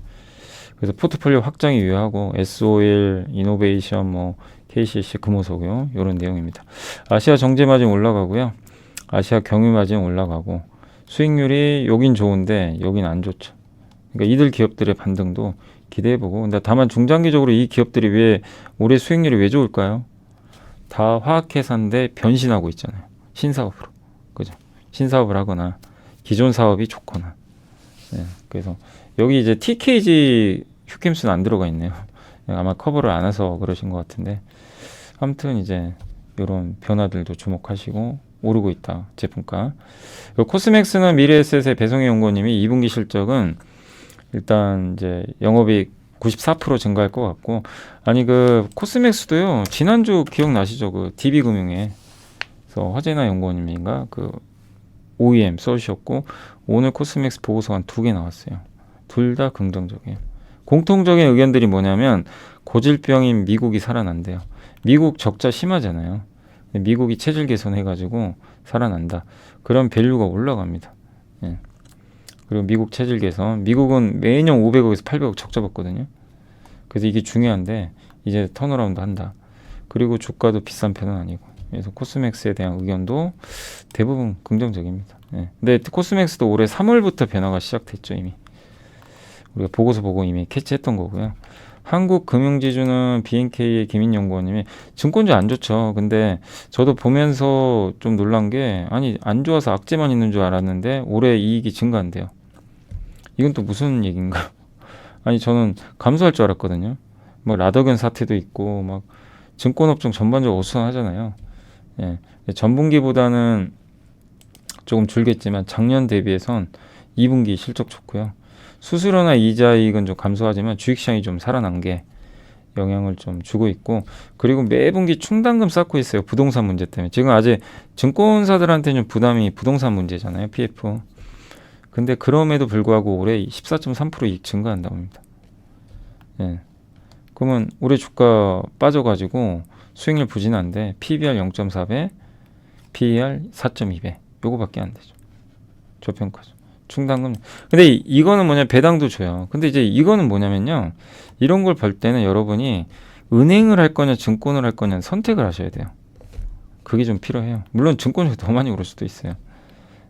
그래서 포트폴리오 확장이 유효하고 S51, 이노베이션, 뭐 KCC 금호석유 이런 내용입니다. 아시아 정제 마진 올라가고요. 아시아 경유 마진 올라가고 수익률이 여긴 좋은데 여긴 안 좋죠. 그러니까 이들 기업들의 반등도 기대해보고 근데 다만 중장기적으로 이 기업들이 왜 올해 수익률이 왜 좋을까요? 다 화학회사인데 변신하고 있잖아요. 신사업으로. 그죠? 신사업을 하거나 기존 사업이 좋거나. 네, 그래서 여기 이제 TKG 휴캠스는 안 들어가 있네요. 아마 커버를 안 해서 그러신 것 같은데 아무튼 이제 이런 변화들도 주목하시고 오르고 있다. 제품가. 코스맥스는 미래에셋의 배성희 연구원님이 2분기 실적은 일단 이제 영업이익 94% 증가할 것 같고 아니 그 코스맥스도요. 지난주 기억나시죠? 그 DB금융에 그래서 화재나 연구원님인가 그 OEM 써주셨고 오늘 코스맥스 보고서 한 2개 나왔어요. 둘 다 긍정적이에요. 공통적인 의견들이 뭐냐면 고질병인 미국이 살아난대요. 미국 적자 심하잖아요. 미국이 체질 개선해가지고 살아난다. 그런 밸류가 올라갑니다. 예. 그리고 미국 체질 개선. 미국은 매년 500억에서 800억 적자 봤거든요. 그래서 이게 중요한데 이제 턴어라운드 한다. 그리고 주가도 비싼 편은 아니고. 그래서 코스맥스에 대한 의견도 대부분 긍정적입니다. 예. 근데 코스맥스도 올해 3월부터 변화가 시작됐죠 이미. 우리가 보고서 보고 이미 캐치했던 거고요. 한국금융지주는 BNK의 김인연구원님이 증권주 안 좋죠. 근데 저도 보면서 좀 놀란 게 아니 안 좋아서 악재만 있는 줄 알았는데 올해 이익이 증가한대요. 이건 또 무슨 얘기인가? 아니 저는 감소할 줄 알았거든요. 뭐 라더견 사태도 있고 막 증권업종 전반적으로 어수선하잖아요. 예. 전분기보다는 조금 줄겠지만 작년 대비해선 2분기 실적 좋고요. 수수료나 이자이익은 좀 감소하지만 주식시장이 좀 살아난 게 영향을 좀 주고 있고 그리고 매분기 충당금 쌓고 있어요. 부동산 문제 때문에. 지금 아직 증권사들한테는 부담이 부동산 문제잖아요. PF. 근데 그럼에도 불구하고 올해 14.3% 이익 증가한다고 합니다. 예. 그러면 올해 주가 빠져가지고 수익률 부진한데 PBR 0.4배, PER 4.2배 요거밖에 안 되죠. 저평가죠. 충당금. 근데 이거는 뭐냐 배당도 줘요. 근데 이제 이거는 뭐냐면요. 이런 걸 볼 때는 여러분이 은행을 할 거냐 증권을 할 거냐 선택을 하셔야 돼요. 그게 좀 필요해요. 물론 증권이 더 많이 오를 수도 있어요.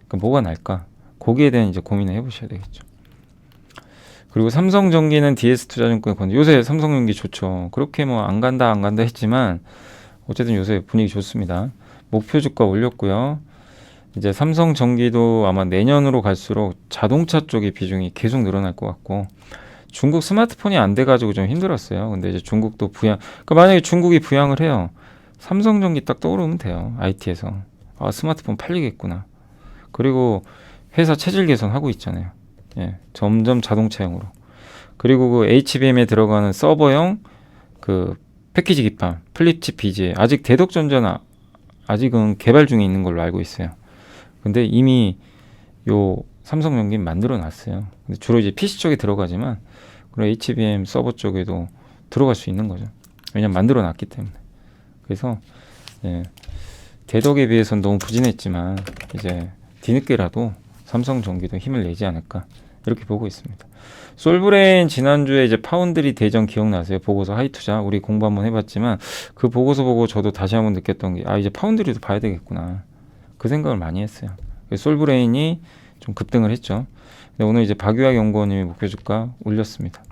그러니까 뭐가 날까? 거기에 대한 이제 고민을 해보셔야 되겠죠. 그리고 삼성전기는 DS투자증권에 건데 요새 삼성전기 좋죠. 그렇게 뭐 안 간다 했지만 어쨌든 요새 분위기 좋습니다. 목표 주가 올렸고요. 이제 삼성전기도 아마 내년으로 갈수록 자동차 쪽의 비중이 계속 늘어날 것 같고 중국 스마트폰이 안 돼가지고 좀 힘들었어요. 근데 이제 중국도 부양, 그러니까 만약에 중국이 부양을 해요. 삼성전기 딱 떠오르면 돼요. IT에서. 아, 스마트폰 팔리겠구나. 그리고 회사 체질 개선하고 있잖아요. 예, 점점 자동차용으로. 그리고 그 HBM에 들어가는 서버용 그 패키지 기판, 플립칩 BGA 아직 대덕전자는 아직은 개발 중에 있는 걸로 알고 있어요. 근데 이미 요 삼성전기 만들어 놨어요. 근데 주로 이제 PC 쪽에 들어가지만 그런 HBM 서버 쪽에도 들어갈 수 있는 거죠. 왜냐면 만들어 놨기 때문에. 그래서 예, 대덕에 비해서는 너무 부진했지만 이제 뒤늦게라도 삼성전기도 힘을 내지 않을까 이렇게 보고 있습니다. 솔브레인 지난주에 이제 파운드리 대전 기억나세요? 보고서 하이투자 우리 공부 한번 해봤지만 그 보고서 보고 저도 다시 한번 느꼈던 게 이제 파운드리도 봐야 되겠구나 그 생각을 많이 했어요. 솔브레인이 좀 급등을 했죠. 근데 오늘 이제 박유학 연구원님이 목표 주가 올렸습니다.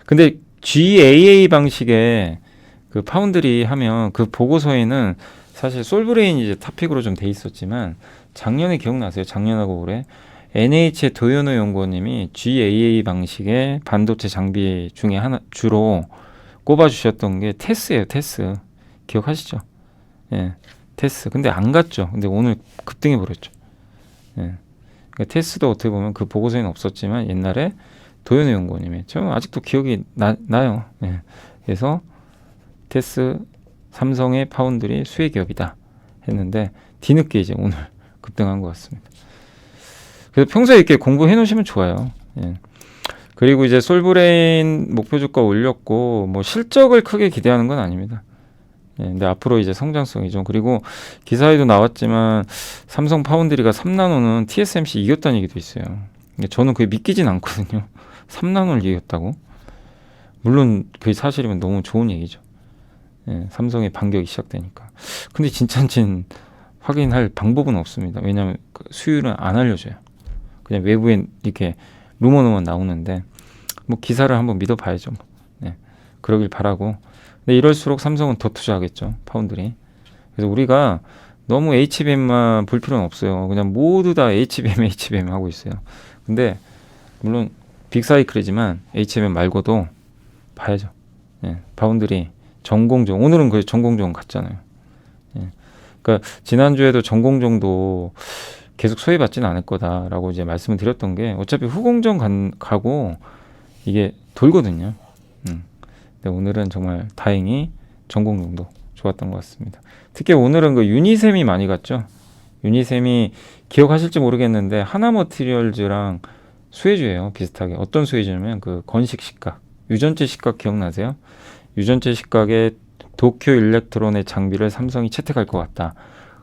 근데 GAA 방식의 그 파운드리 하면 그 보고서에는 사실 솔브레인이 이제 탑픽으로 좀 돼 있었지만 작년에 기억나세요? 작년하고 올해 NH의 도현호 연구원님이 GAA 방식의 반도체 장비 중에 하나 주로 꼽아주셨던 게 테스예요. 테스 기억하시죠? 예, 테스. 근데 안 갔죠. 근데 오늘 급등해 버렸죠. 예. 그러니까 테스도 어떻게 보면 그 보고서에는 없었지만 옛날에 도현호 연구원님이 저는 아직도 기억이 나요. 예. 그래서 테스 삼성의 파운드리 수혜 기업이다 했는데 뒤늦게 이제 오늘 급등한 것 같습니다. 그래서 평소에 이렇게 공부해 놓으시면 좋아요. 예. 그리고 이제 솔브레인 목표 주가 올렸고 뭐 실적을 크게 기대하는 건 아닙니다. 예, 근데 앞으로 이제 성장성이죠. 그리고 기사에도 나왔지만 삼성 파운드리가 3나노는 TSMC 이겼다는 얘기도 있어요. 저는 그게 믿기진 않거든요. 3나노를 이겼다고. 물론 그게 사실이면 너무 좋은 얘기죠. 예, 삼성의 반격이 시작되니까. 근데 진짜인지는 확인할 방법은 없습니다. 왜냐하면 그 수율은 안 알려줘요. 그냥 외부에 이렇게 루머만 나오는데 뭐 기사를 한번 믿어봐야죠. 네, 그러길 바라고. 근데 이럴수록 삼성은 더 투자하겠죠. 파운드리. 그래서 우리가 너무 HBM만 볼 필요는 없어요. 그냥 모두 다 HBM 하고 있어요. 근데 물론 빅사이클이지만 HBM 말고도 봐야죠. 네, 파운드리 전공정 오늘은 그 전공정 갔잖아요. 네, 그러니까 지난주에도 전공정도 계속 소외받지는 않을 거다라고 이제 말씀을 드렸던 게 어차피 후공정 가고 이게 돌거든요. 근데 오늘은 정말 다행히 전공정도 좋았던 것 같습니다. 특히 오늘은 그 유니셈이 많이 갔죠. 유니셈이 기억하실지 모르겠는데 하나머티리얼즈랑 수혜주예요. 비슷하게. 어떤 수혜주냐면 그 건식 식각, 유전체 식각 기억나세요? 유전체 식각에 도쿄 일렉트론의 장비를 삼성이 채택할 것 같다.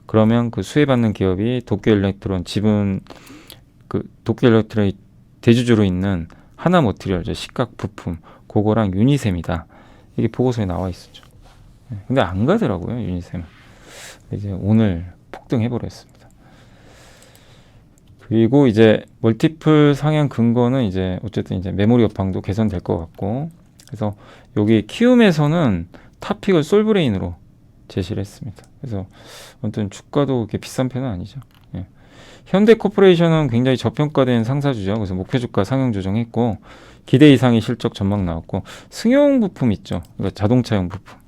그러면 그 수혜받는 기업이 도쿄 일렉트론 지분 그 도쿄 일렉트론이 대주주로 있는 하나머티리얼즈 식각 부품 그거랑 유니셈이다. 이게 보고서에 나와 있었죠. 근데 안 가더라고요. 유니셈. 이제 오늘 폭등해 버렸습니다. 그리고 이제 멀티플 상향 근거는 이제 어쨌든 이제 메모리 여팡도 개선될 것 같고 그래서 여기 키움에서는 탑픽을 솔브레인으로 제시를 했습니다. 그래서 아무튼 주가도 그렇게 비싼 편은 아니죠. 예. 현대코퍼레이션은 굉장히 저평가된 상사주죠. 그래서 목표 주가 상향 조정했고 기대 이상의 실적 전망 나왔고 승용 부품 있죠. 그러니까 자동차용 부품.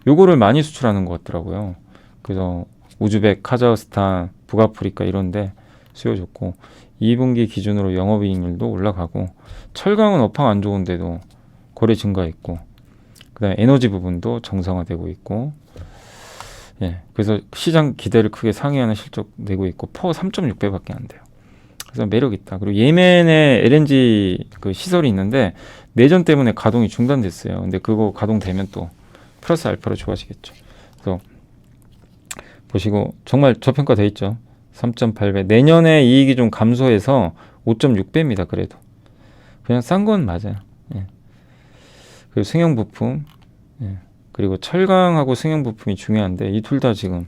요거를 많이 수출하는 것 같더라고요. 그래서 우즈벡, 카자흐스탄, 북아프리카 이런데 수요 좋고 2분기 기준으로 영업이익률도 올라가고 철강은 업황 안 좋은데도 거래 증가했고 그다음에 에너지 부분도 정상화되고 있고 예, 그래서 시장 기대를 크게 상회하는 실적 내고 있고 퍼 3.6배밖에 안 돼요. 그래서 매력 있다. 그리고 예멘에 LNG 그 시설이 있는데 내전 때문에 가동이 중단됐어요. 근데 그거 가동되면 또 플러스 알파로 좋아지겠죠. 그래서 보시고 정말 저평가돼 있죠. 3.8배. 내년에 이익이 좀 감소해서 5.6배입니다. 그래도 그냥 싼 건 맞아요. 예. 그리고 승용 부품. 예. 그리고 철강하고 승용 부품이 중요한데 이 둘 다 지금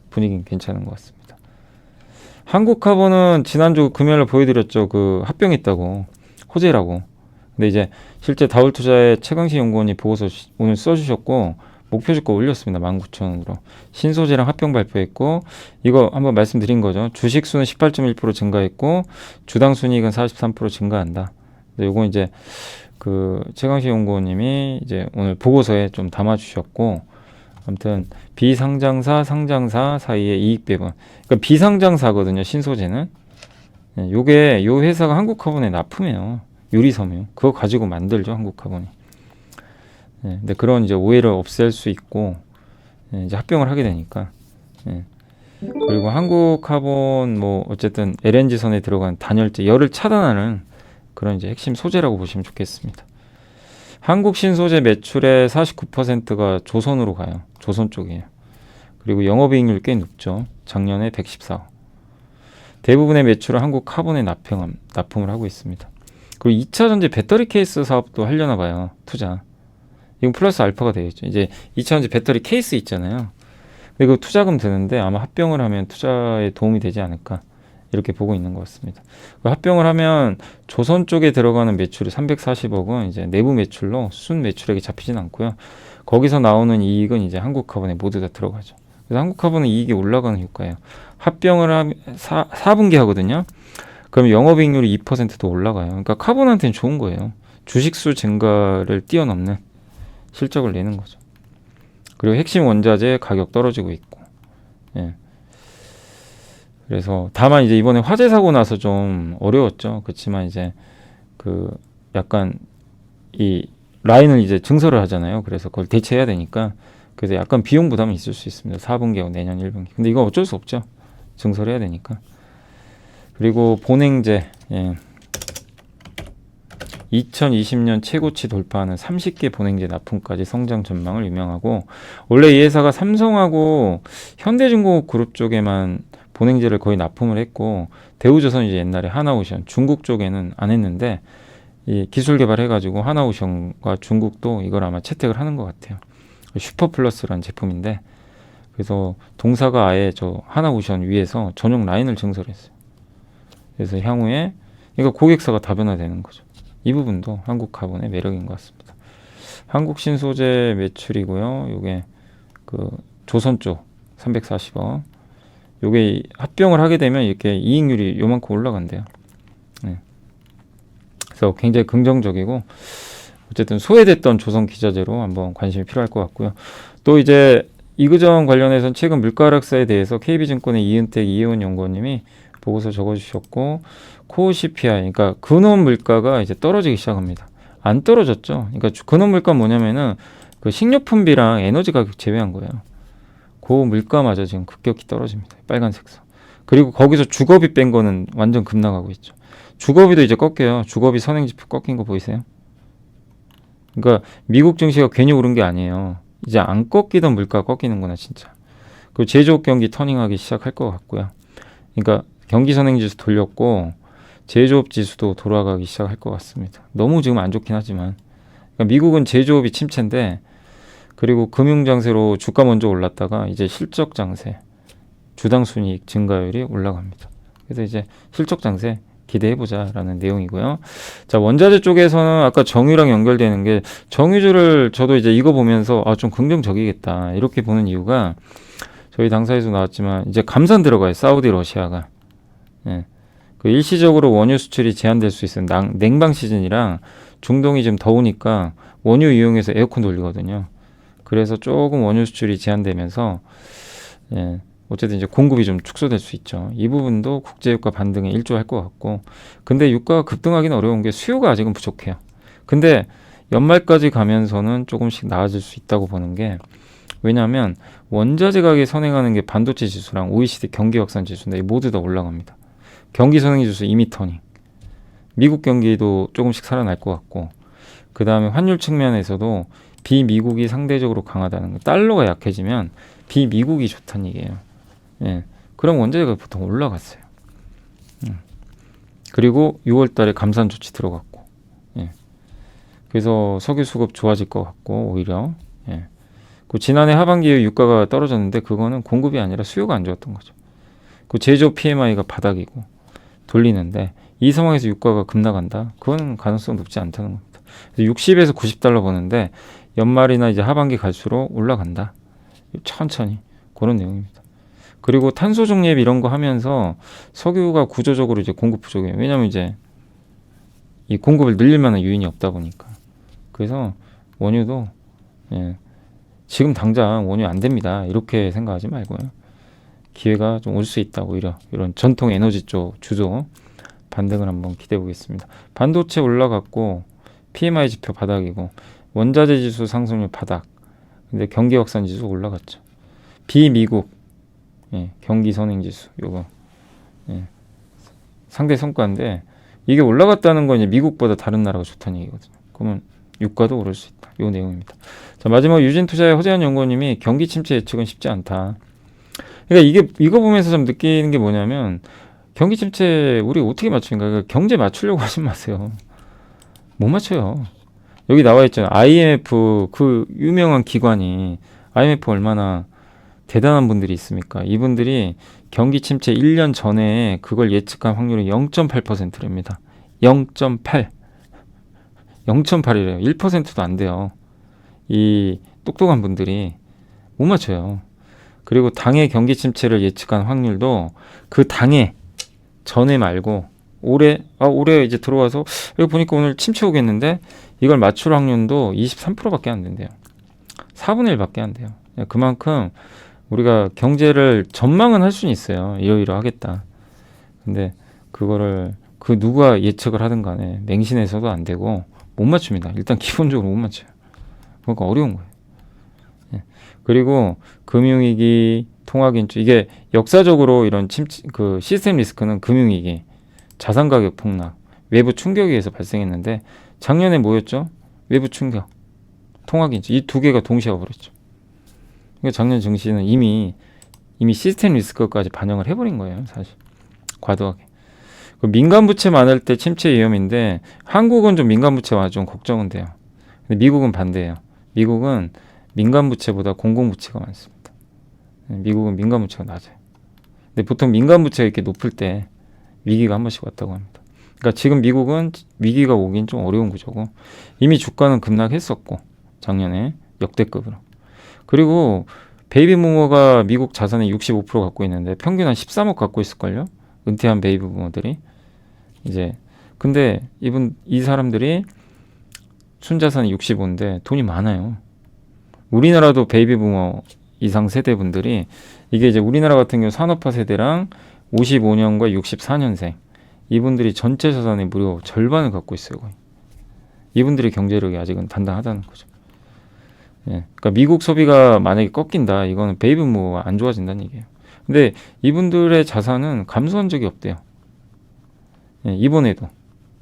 분위기는 괜찮은 것 같습니다. 한국카본은 지난주 금요일에 보여드렸죠. 그 합병했다고 호재라고. 근데 이제 실제 다울투자의 최강식 연구원이 보고서 오늘 써주셨고 목표 주가 올렸습니다. 19,000원으로. 신소재랑 합병 발표했고 이거 한번 말씀드린 거죠. 주식 수는 18.1% 증가했고 주당 순이익은 43% 증가한다. 근데 요거 이제 그 최강식 연구원님이 이제 오늘 보고서에 좀 담아주셨고 아무튼 비상장사, 상장사 사이의 이익 배분. 그러니까 비상장사거든요. 신소재는. 요게 요 회사가 한국화본에 납품해요. 유리섬유. 그거 가지고 만들죠. 한국화본이. 근데 그런 이제 오해를 없앨 수 있고 이제 합병을 하게 되니까. 그리고 한국화본 뭐 어쨌든 LNG선에 들어간 단열재 열을 차단하는 그런 이제 핵심 소재라고 보시면 좋겠습니다. 한국 신소재 매출의 49%가 조선으로 가요. 조선 쪽이에요. 그리고 영업이익률 꽤 높죠. 작년에 114억. 대부분의 매출을 한국 카본에 납품을 하고 있습니다. 그리고 2차 전지 배터리 케이스 사업도 하려나 봐요. 투자. 이건 플러스 알파가 되겠죠. 이제 2차 전지 배터리 케이스 있잖아요. 근데 그 투자금 드는데 아마 합병을 하면 투자에 도움이 되지 않을까 이렇게 보고 있는 것 같습니다. 합병을 하면 조선 쪽에 들어가는 매출이 340억은 이제 내부 매출로 순 매출액이 잡히진 않고요. 거기서 나오는 이익은 이제 한국카본에 모두 다 들어가죠. 그래서 한국카본은 이익이 올라가는 효과예요. 합병을 하면 4분기 하거든요. 그럼 영업이익률이 2%도 올라가요. 그러니까 카본한테는 좋은 거예요. 주식수 증가를 뛰어넘는 실적을 내는 거죠. 그리고 핵심 원자재 가격 떨어지고 있고. 그래서 다만 이제 이번에 화재 사고 나서 좀 어려웠죠. 그렇지만 이제 그 약간 이 라인을 이제 증설을 하잖아요. 그래서 그걸 대체해야 되니까 그래서 약간 비용 부담이 있을 수 있습니다. 4분기하고 내년 1분기. 근데 이거 어쩔 수 없죠. 증설해야 되니까. 그리고 본행제 2020년 최고치 돌파하는 30개 본행제 납품까지 성장 전망을 유명하고 원래 이 회사가 삼성하고 현대중공업 그룹 쪽에만 본행제를 거의 납품을 했고 대우조선 이제 옛날에 하나오션 중국 쪽에는 안 했는데 이 기술 개발해가지고 하나오션과 중국도 이걸 아마 채택을 하는 것 같아요. 슈퍼플러스라는 제품인데 그래서 동사가 아예 저 하나오션 위에서 전용 라인을 증설했어요. 그래서 향후에 이거 고객사가 다변화되는 거죠. 이 부분도 한국카본의 매력인 것 같습니다. 한국신소재 매출이고요. 요게 그 조선 쪽 340억. 요게 합병을 하게 되면 이렇게 이익률이 요만큼 올라간대요. 그래서 굉장히 긍정적이고 어쨌든 소외됐던 조선 기자재로 한번 관심이 필요할 것 같고요. 또 이제 이그전 관련해서는 최근 물가 하락세에 대해서 KB증권의 이은택 이혜원 연구원님이 보고서 적어주셨고 코어 CPI, 그러니까 근원 물가가 이제 떨어지기 시작합니다. 안 떨어졌죠. 그러니까 근원 물가 뭐냐면은 그 식료품비랑 에너지 가격 제외한 거예요. 그 물가마저 지금 급격히 떨어집니다. 빨간색선. 그리고 거기서 주거비 뺀 거는 완전 급락하고 있죠. 주거비도 이제 꺾여요. 주거비 선행지표 꺾인 거 보이세요? 그러니까 미국 증시가 괜히 오른 게 아니에요. 이제 안 꺾이던 물가 꺾이는구나 진짜. 그리고 제조업 경기 터닝하기 시작할 것 같고요. 그러니까 경기 선행지수 돌렸고 제조업 지수도 돌아가기 시작할 것 같습니다. 너무 지금 안 좋긴 하지만 그러니까 미국은 제조업이 침체인데 그리고 금융장세로 주가 먼저 올랐다가 이제 실적장세, 주당 순이익 증가율이 올라갑니다. 그래서 이제 실적장세 기대해보자라는 내용이고요. 자, 원자재 쪽에서는 아까 정유랑 연결되는 게 정유주를 저도 이제 이거 보면서 좀 긍정적이겠다 이렇게 보는 이유가 저희 당사에서 나왔지만 이제 감산 들어가요. 사우디 러시아가. 그 일시적으로 원유 수출이 제한될 수 있어요. 냉방 시즌이랑 중동이 좀 더우니까 원유 이용해서 에어컨 돌리거든요. 그래서 조금 원유 수출이 제한되면서 어쨌든 이제 공급이 좀 축소될 수 있죠. 이 부분도 국제유가 반등에 일조할 것 같고 근데 유가가 급등하기는 어려운 게 수요가 아직은 부족해요. 근데 연말까지 가면서는 조금씩 나아질 수 있다고 보는 게 왜냐하면 원자재 가격이 선행하는 게 반도체 지수랑 OECD 경기 확산 지수인데 모두 다 올라갑니다. 경기 선행 지수 이미 터닝. 미국 경기도 조금씩 살아날 것 같고 그 다음에 환율 측면에서도 비미국이 상대적으로 강하다는 거. 달러가 약해지면 비미국이 좋다는 얘기예요. 그럼 원자재가 보통 올라갔어요. 그리고 6월 달에 감산 조치 들어갔고 그래서 석유 수급 좋아질 것 같고 오히려 그 지난해 하반기에 유가가 떨어졌는데 그거는 공급이 아니라 수요가 안 좋았던 거죠. 그 제조업 PMI가 바닥이고 돌리는데 이 상황에서 유가가 급락한다? 그건 가능성 높지 않다는 겁니다. 60에서 90달러 보는데 연말이나 이제 하반기 갈수록 올라간다. 천천히 그런 내용입니다. 그리고 탄소 중립 이런 거 하면서 석유가 구조적으로 이제 공급 부족해요. 왜냐하면 이제 이 공급을 늘릴 만한 요인이 없다 보니까. 그래서 원유도 지금 당장 원유 안 됩니다. 이렇게 생각하지 말고요. 기회가 좀 올 수 있다. 오히려 이런 전통 에너지 쪽 주조 반등을 한번 기대해 보겠습니다. 반도체 올라갔고 PMI 지표 바닥이고 원자재 지수 상승률 바닥. 근데 경기 확산 지수 올라갔죠. 비미국 경기 선행 지수 요거 상대 성과인데 이게 올라갔다는 건 이제 미국보다 다른 나라가 좋다는 얘기거든요. 그러면 유가도 오를 수 있다. 요 내용입니다. 자, 마지막 유진투자의 허재한 연구원님이 경기 침체 예측은 쉽지 않다. 그러니까 이거 보면서 좀 느끼는 게 뭐냐면 경기 침체 우리 어떻게 맞추는가? 그러니까 경제 맞추려고 하지 마세요. 못 맞춰요. 여기 나와 있잖아요. IMF 그 유명한 기관이 IMF 얼마나 대단한 분들이 있습니까? 이분들이 경기 침체 1년 전에 그걸 예측한 확률이 0.8%랍니다. 0.8. 0.8이래요. 1%도 안 돼요. 이 똑똑한 분들이 못 맞춰요. 그리고 당해 경기 침체를 예측한 확률도 그 당해 전에 말고 올해 이제 들어와서 여기 보니까 오늘 침체 오겠는데 이걸 맞출 확률도 23%밖에 안 된대요. 4분의 1밖에 안 돼요. 그만큼 우리가 경제를 전망은 할 수는 있어요. 이러이러하겠다. 근데 그거를 그 누가 예측을 하든 간에 맹신해서도 안 되고 못 맞춥니다. 일단 기본적으로 못 맞춰요. 그러니까 어려운 거예요. 그리고 금융위기, 통화긴축 이게 역사적으로 이런 그 시스템 리스크는 금융위기, 자산가격 폭락, 외부 충격에 의해서 발생했는데 작년에 뭐였죠? 외부 충격, 통화긴축 이 두 개가 동시에 와버렸죠. 그러니까 작년 증시는 이미 시스템 리스크까지 반영을 해버린 거예요. 사실 과도하게. 민간 부채 많을 때 침체 위험인데 한국은 좀 민간 부채와 좀 걱정은 돼요. 근데 미국은 반대예요. 미국은 민간 부채보다 공공 부채가 많습니다. 미국은 민간 부채가 낮아요. 근데 보통 민간 부채가 이렇게 높을 때 위기가 한 번씩 왔다고 합니다. 그러니까 지금 미국은 위기가 오긴 좀 어려운 구조고 이미 주가는 급락했었고 작년에 역대급으로. 그리고 베이비부머가 미국 자산의 65% 갖고 있는데 평균 한 13억 갖고 있을걸요? 은퇴한 베이비부머들이 이제 근데 이 사람들이 순자산이 65인데 돈이 많아요. 우리나라도 베이비부머 이상 세대분들이 이게 이제 우리나라 같은 경우 산업화 세대랑 55년과 64년생 이분들이 전체 자산의 무려 절반을 갖고 있어요. 거의. 이분들의 경제력이 아직은 단단하다는 거죠. 그러니까 미국 소비가 만약에 꺾인다, 이거는 베이비부머가 안 좋아진다는 얘기예요. 근데 이분들의 자산은 감소한 적이 없대요. 이번에도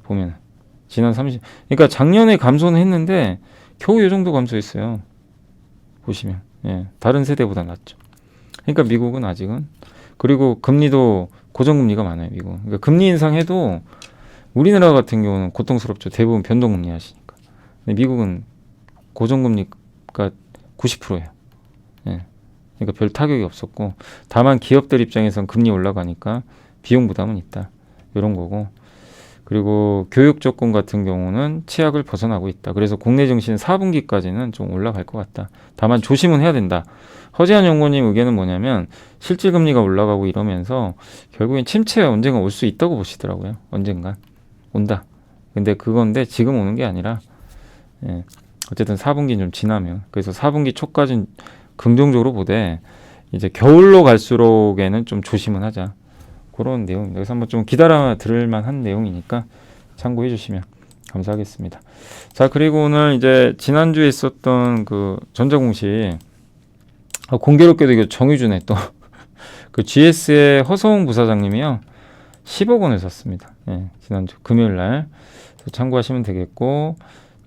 보면 지난 30, 그러니까 작년에 감소는 했는데 겨우 이 정도 감소했어요. 보시면 다른 세대보다 낫죠. 그러니까 미국은 아직은 그리고 금리도 고정금리가 많아요. 미국. 그러니까 금리 인상해도 우리나라 같은 경우는 고통스럽죠. 대부분 변동금리 하시니까. 근데 미국은 고정금리가 90%예요. 그러니까 별 타격이 없었고 다만 기업들 입장에선 금리 올라가니까 비용 부담은 있다. 이런 거고. 그리고 교육 조건 같은 경우는 치약을 벗어나고 있다. 그래서 국내 증시는 4분기까지는 좀 올라갈 것 같다. 다만 조심은 해야 된다. 허재한 연구원님 의견은 뭐냐면 실질금리가 올라가고 이러면서 결국엔 침체가 언젠가 올 수 있다고 보시더라고요. 언젠간 온다. 근데 그건데 지금 오는 게 아니라 어쨌든 4분기 좀 지나면 그래서 4분기 초까지는 긍정적으로 보되 이제 겨울로 갈수록에는 좀 조심은 하자. 그런 내용입니다. 그래서 한번 좀 기다려 들을 만한 내용이니까 참고해 주시면 감사하겠습니다. 자, 그리고 오늘 이제 지난주에 있었던 그 전자공시 공교롭게도 이거 정유준의 또 그 GS의 허성웅 부사장님이요 10억 원을 샀습니다. 지난주 금요일 날 참고하시면 되겠고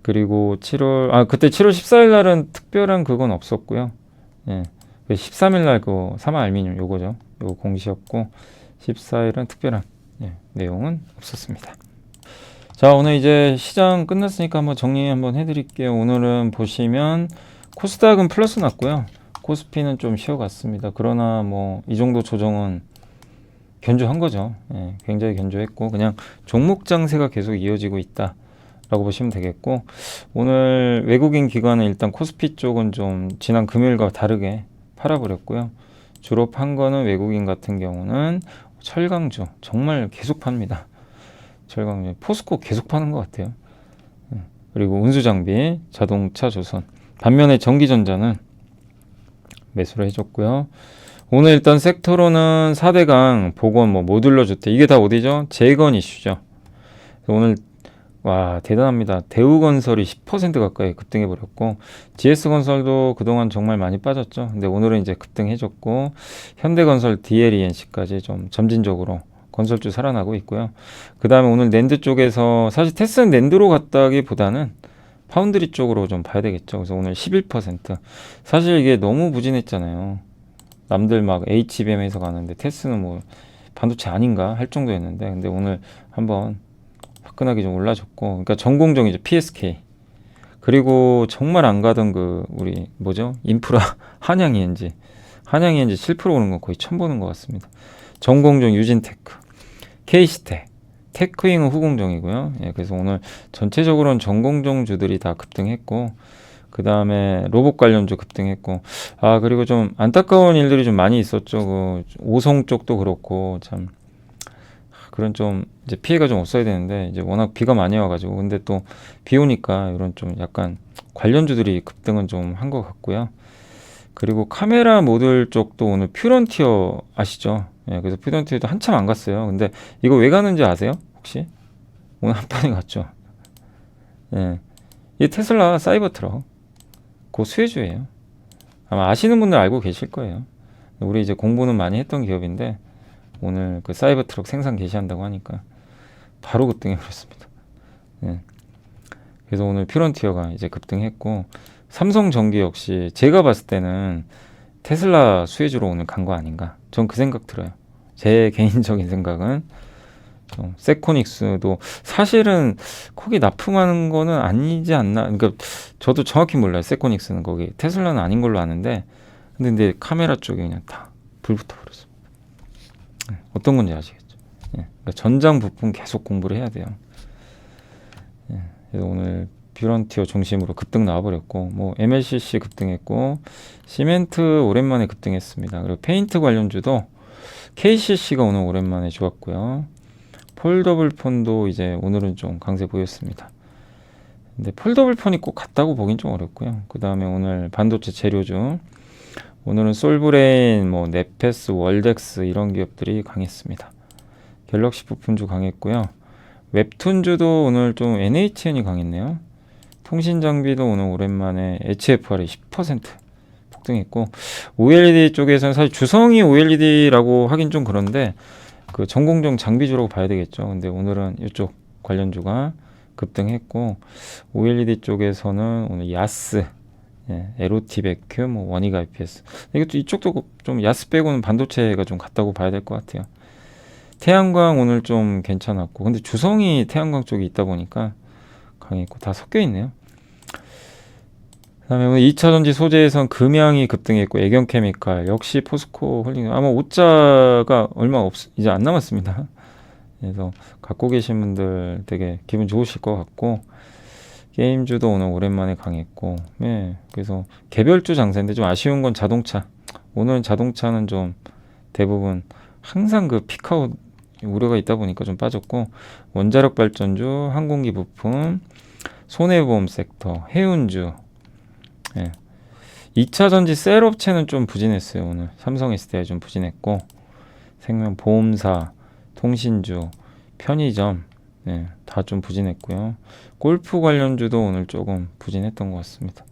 그리고 그때 7월 14일 날은 특별한 그건 없었고요. 13일 날 그 사마알미늄 요거죠. 요거 공시였고 14일은 특별한 내용은 없었습니다. 자, 오늘 이제 시장 끝났으니까 한번 정리 한번 해드릴게요. 오늘은 보시면 코스닥은 플러스 났고요. 코스피는 좀 쉬어갔습니다. 그러나 뭐 이 정도 조정은 견조한 거죠. 예, 굉장히 견조했고 그냥 종목 장세가 계속 이어지고 있다 라고 보시면 되겠고, 오늘 외국인 기관은 일단 코스피 쪽은 좀 지난 금요일과 다르게 팔아버렸고요. 주로 판 거는 외국인 같은 경우는 철강주 정말 계속 팝니다. 철강주, 포스코 계속 파는 것 같아요. 그리고 운수장비, 자동차, 조선. 반면에 전기전자는 매수를 해줬고요. 오늘 일단 섹터로는 4대강, 보건, 모듈러 주택, 이게 다 어디죠? 재건 이슈죠. 오늘 와, 대단합니다. 대우건설이 10% 가까이 급등해버렸고, GS건설도 그동안 정말 많이 빠졌죠. 근데 오늘은 이제 급등해줬고, 현대건설, DLENC까지 좀 점진적으로 건설주 살아나고 있고요. 그 다음에 오늘 낸드 쪽에서, 사실 테스는 낸드로 갔다기보다는 파운드리 쪽으로 좀 봐야 되겠죠. 그래서 오늘 11%. 사실 이게 너무 부진했잖아요. 남들 막 HBM에서 가는데 테스는 뭐 반도체 아닌가 할 정도였는데, 근데 오늘 한번 화끈하게 좀 올라줬고, 그러니까 전공정이죠. PSK. 그리고 정말 안 가던 그 우리 뭐죠? 인프라 한양ENG 7% 오른 건 거의 처음 보는 것 같습니다. 전공정 유진테크, K시텍, 테크잉은 후공정이고요. 예, 그래서 오늘 전체적으로는 전공정주들이 다 급등했고, 그 다음에 로봇 관련주 급등했고, 아 그리고 좀 안타까운 일들이 좀 많이 있었죠. 그 오송 쪽도 그렇고 참 그런 좀 이제 피해가 좀 없어야 되는데, 이제 워낙 비가 많이 와가지고, 근데 또 비 오니까 이런 좀 약간 관련주들이 급등은 좀 한 것 같고요. 그리고 카메라 모듈 쪽도 오늘 퓨런티어 아시죠? 예, 그래서 퓨런티어도 한참 안 갔어요. 근데 이거 왜 가는지 아세요? 혹시? 오늘 한 판에 갔죠. 예, 이 테슬라 사이버 트럭, 그 수혜주예요. 아마 아시는 분들 알고 계실 거예요. 우리 이제 공부는 많이 했던 기업인데, 오늘 그 사이버 트럭 생산 개시한다고 하니까 바로 급등해 버렸습니다. 예. 그래서 오늘 퓨런티어가 이제 급등했고, 삼성전기 역시 제가 봤을 때는 테슬라 수혜주로 오늘 간 거 아닌가. 전 그 생각 들어요. 제 개인적인 생각은 좀 세코닉스도 사실은 거기 납품하는 거는 아니지 않나. 그러니까 저도 정확히 몰라요. 세코닉스는 거기 테슬라는 아닌 걸로 아는데, 근데 카메라 쪽에 그냥 다 불붙어 버렸어요. 어떤 건지 아시겠죠? 예, 그러니까 전장 부품 계속 공부를 해야 돼요. 예, 그래서 오늘 퓨런티어 중심으로 급등 나와버렸고, 뭐 MLCC 급등했고, 시멘트 오랜만에 급등했습니다. 그리고 페인트 관련주도 KCC가 오늘 오랜만에 좋았고요. 폴더블 폰도 이제 오늘은 좀 강세 보였습니다. 근데 폴더블 폰이 꼭 같다고 보긴 좀 어렵고요. 그 다음에 오늘 반도체 재료주, 오늘은 솔브레인, 네페스, 월덱스 이런 기업들이 강했습니다. 갤럭시 부품주 강했고요. 웹툰주도 오늘 좀 NHN이 강했네요. 통신 장비도 오늘 오랜만에 HFR이 10% 폭등했고, OLED 쪽에서는 사실 주성이 OLED라고 하긴 좀 그런데 그 전공정 장비주라고 봐야 되겠죠. 근데 오늘은 이쪽 관련주가 급등했고, OLED 쪽에서는 오늘 야스, 예, LOT 베큐, 원익 IPS. 이것도 이쪽도 좀 야스 빼고는 반도체가 좀 같다고 봐야 될 것 같아요. 태양광 오늘 좀 괜찮았고, 근데 주성이 태양광 쪽에 있다 보니까 강했고, 다 섞여 있네요. 그다음에 오늘 2차전지 소재에선 금양이 급등했고, 애경케미칼 역시 포스코 홀딩, 아마 오자가 얼마 이제 안 남았습니다. 그래서 갖고 계신 분들 되게 기분 좋으실 것 같고, 게임주도 오늘 오랜만에 강했고, 예, 그래서 개별주 장세인데 좀 아쉬운 건 자동차. 오늘은 자동차는 좀 대부분 항상 그 피크아웃 우려가 있다 보니까 좀 빠졌고, 원자력 발전주, 항공기 부품, 손해보험 섹터, 해운주, 예. 2차 전지 셀업체는 좀 부진했어요. 오늘 삼성 SDI 좀 부진했고, 생명보험사, 통신주, 편의점, 예, 다 좀 부진했고요. 골프 관련주도 오늘 조금 부진했던 것 같습니다.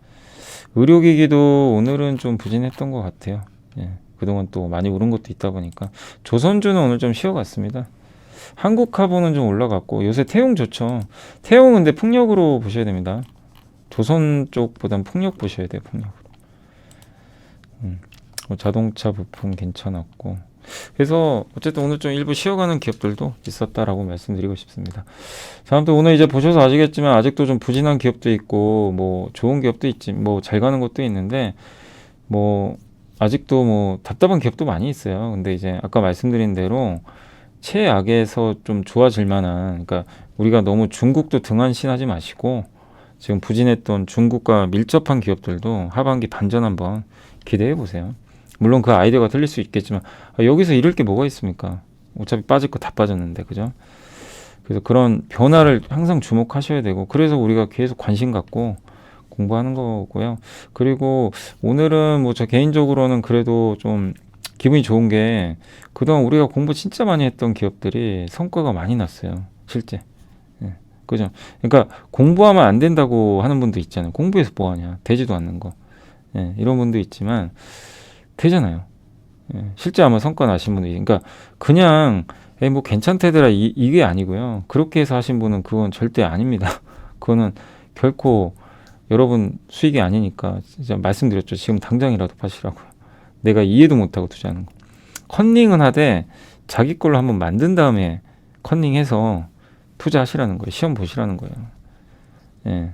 의료기기도 오늘은 좀 부진했던 것 같아요. 예, 그동안 또 많이 오른 것도 있다 보니까. 조선주는 오늘 좀 쉬어갔습니다. 한국카본은 좀 올라갔고, 요새 태용 좋죠. 태용은 근데 풍력으로 보셔야 됩니다. 조선 쪽보단 풍력 보셔야 돼요. 풍력으로. 자동차 부품 괜찮았고, 그래서 어쨌든 오늘 좀 일부 쉬어가는 기업들도 있었다라고 말씀드리고 싶습니다. 자, 아무튼 오늘 이제 보셔서 아시겠지만 아직도 좀 부진한 기업도 있고, 뭐 좋은 기업도 있지, 뭐 잘 가는 것도 있는데, 뭐 아직도 뭐 답답한 기업도 많이 있어요. 근데 이제 아까 말씀드린 대로 최악에서 좀 좋아질 만한, 그러니까 우리가 너무 중국도 등한시하지 마시고 지금 부진했던 중국과 밀접한 기업들도 하반기 반전 한번 기대해 보세요. 물론 그 아이디어가 틀릴 수 있겠지만 여기서 잃을 게 뭐가 있습니까? 어차피 빠질 거 다 빠졌는데, 그죠? 그래서 그런 변화를 항상 주목하셔야 되고, 그래서 우리가 계속 관심 갖고 공부하는 거고요. 그리고 오늘은 뭐 저 개인적으로는 그래도 좀 기분이 좋은 게 그동안 우리가 공부 진짜 많이 했던 기업들이 성과가 많이 났어요. 실제. 예. 그죠? 그러니까 공부하면 안 된다고 하는 분도 있잖아요. 공부해서 뭐 하냐? 되지도 않는 거. 예. 이런 분도 있지만 되잖아요. 예. 실제 아마 성과 나신 분들이. 그러니까 그냥 에이 뭐 괜찮대더라 이게 아니고요. 그렇게 해서 하신 분은 그건 절대 아닙니다. 그거는 결코 여러분 수익이 아니니까 진짜 말씀드렸죠. 지금 당장이라도 파시라고요. 내가 이해도 못하고 투자하는 거. 컨닝은 하되 자기 걸로 한번 만든 다음에 컨닝해서 투자하시라는 거예요. 시험 보시라는 거예요. 예.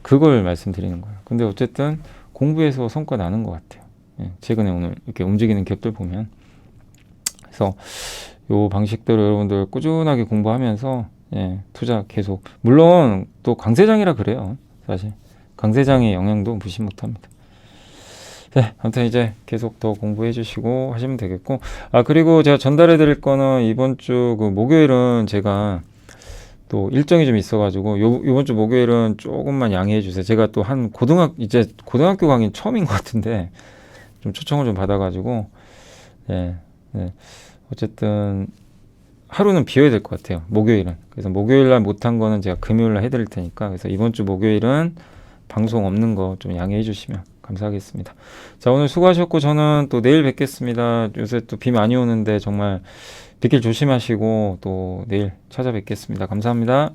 그걸 말씀드리는 거예요. 근데 어쨌든 공부해서 성과 나는 것 같아요. 예. 최근에 오늘 이렇게 움직이는 기업들 보면. 그래서 요 방식대로 여러분들 꾸준하게 공부하면서 예, 투자 계속. 물론 또 강세장이라 그래요. 사실 강세장의 영향도 무시 못합니다. 네, 아무튼 이제 계속 더 공부해 주시고 하시면 되겠고, 그리고 제가 전달해 드릴 거는 이번 주 그 목요일은 제가 또 일정이 좀 있어가지고 요번 주 목요일은 조금만 양해해 주세요. 제가 또 한 이제 고등학교 강의 처음인 것 같은데 좀 초청을 좀 받아가지고 네, 네. 어쨌든 하루는 비워야 될 것 같아요. 목요일은. 그래서 목요일날 못한 거는 제가 금요일날 해드릴 테니까, 그래서 이번 주 목요일은 방송 없는 거 좀 양해해 주시면 감사하겠습니다. 자, 오늘 수고하셨고 저는 또 내일 뵙겠습니다. 요새 또 비 많이 오는데 정말 빗길 조심하시고 또 내일 찾아뵙겠습니다. 감사합니다.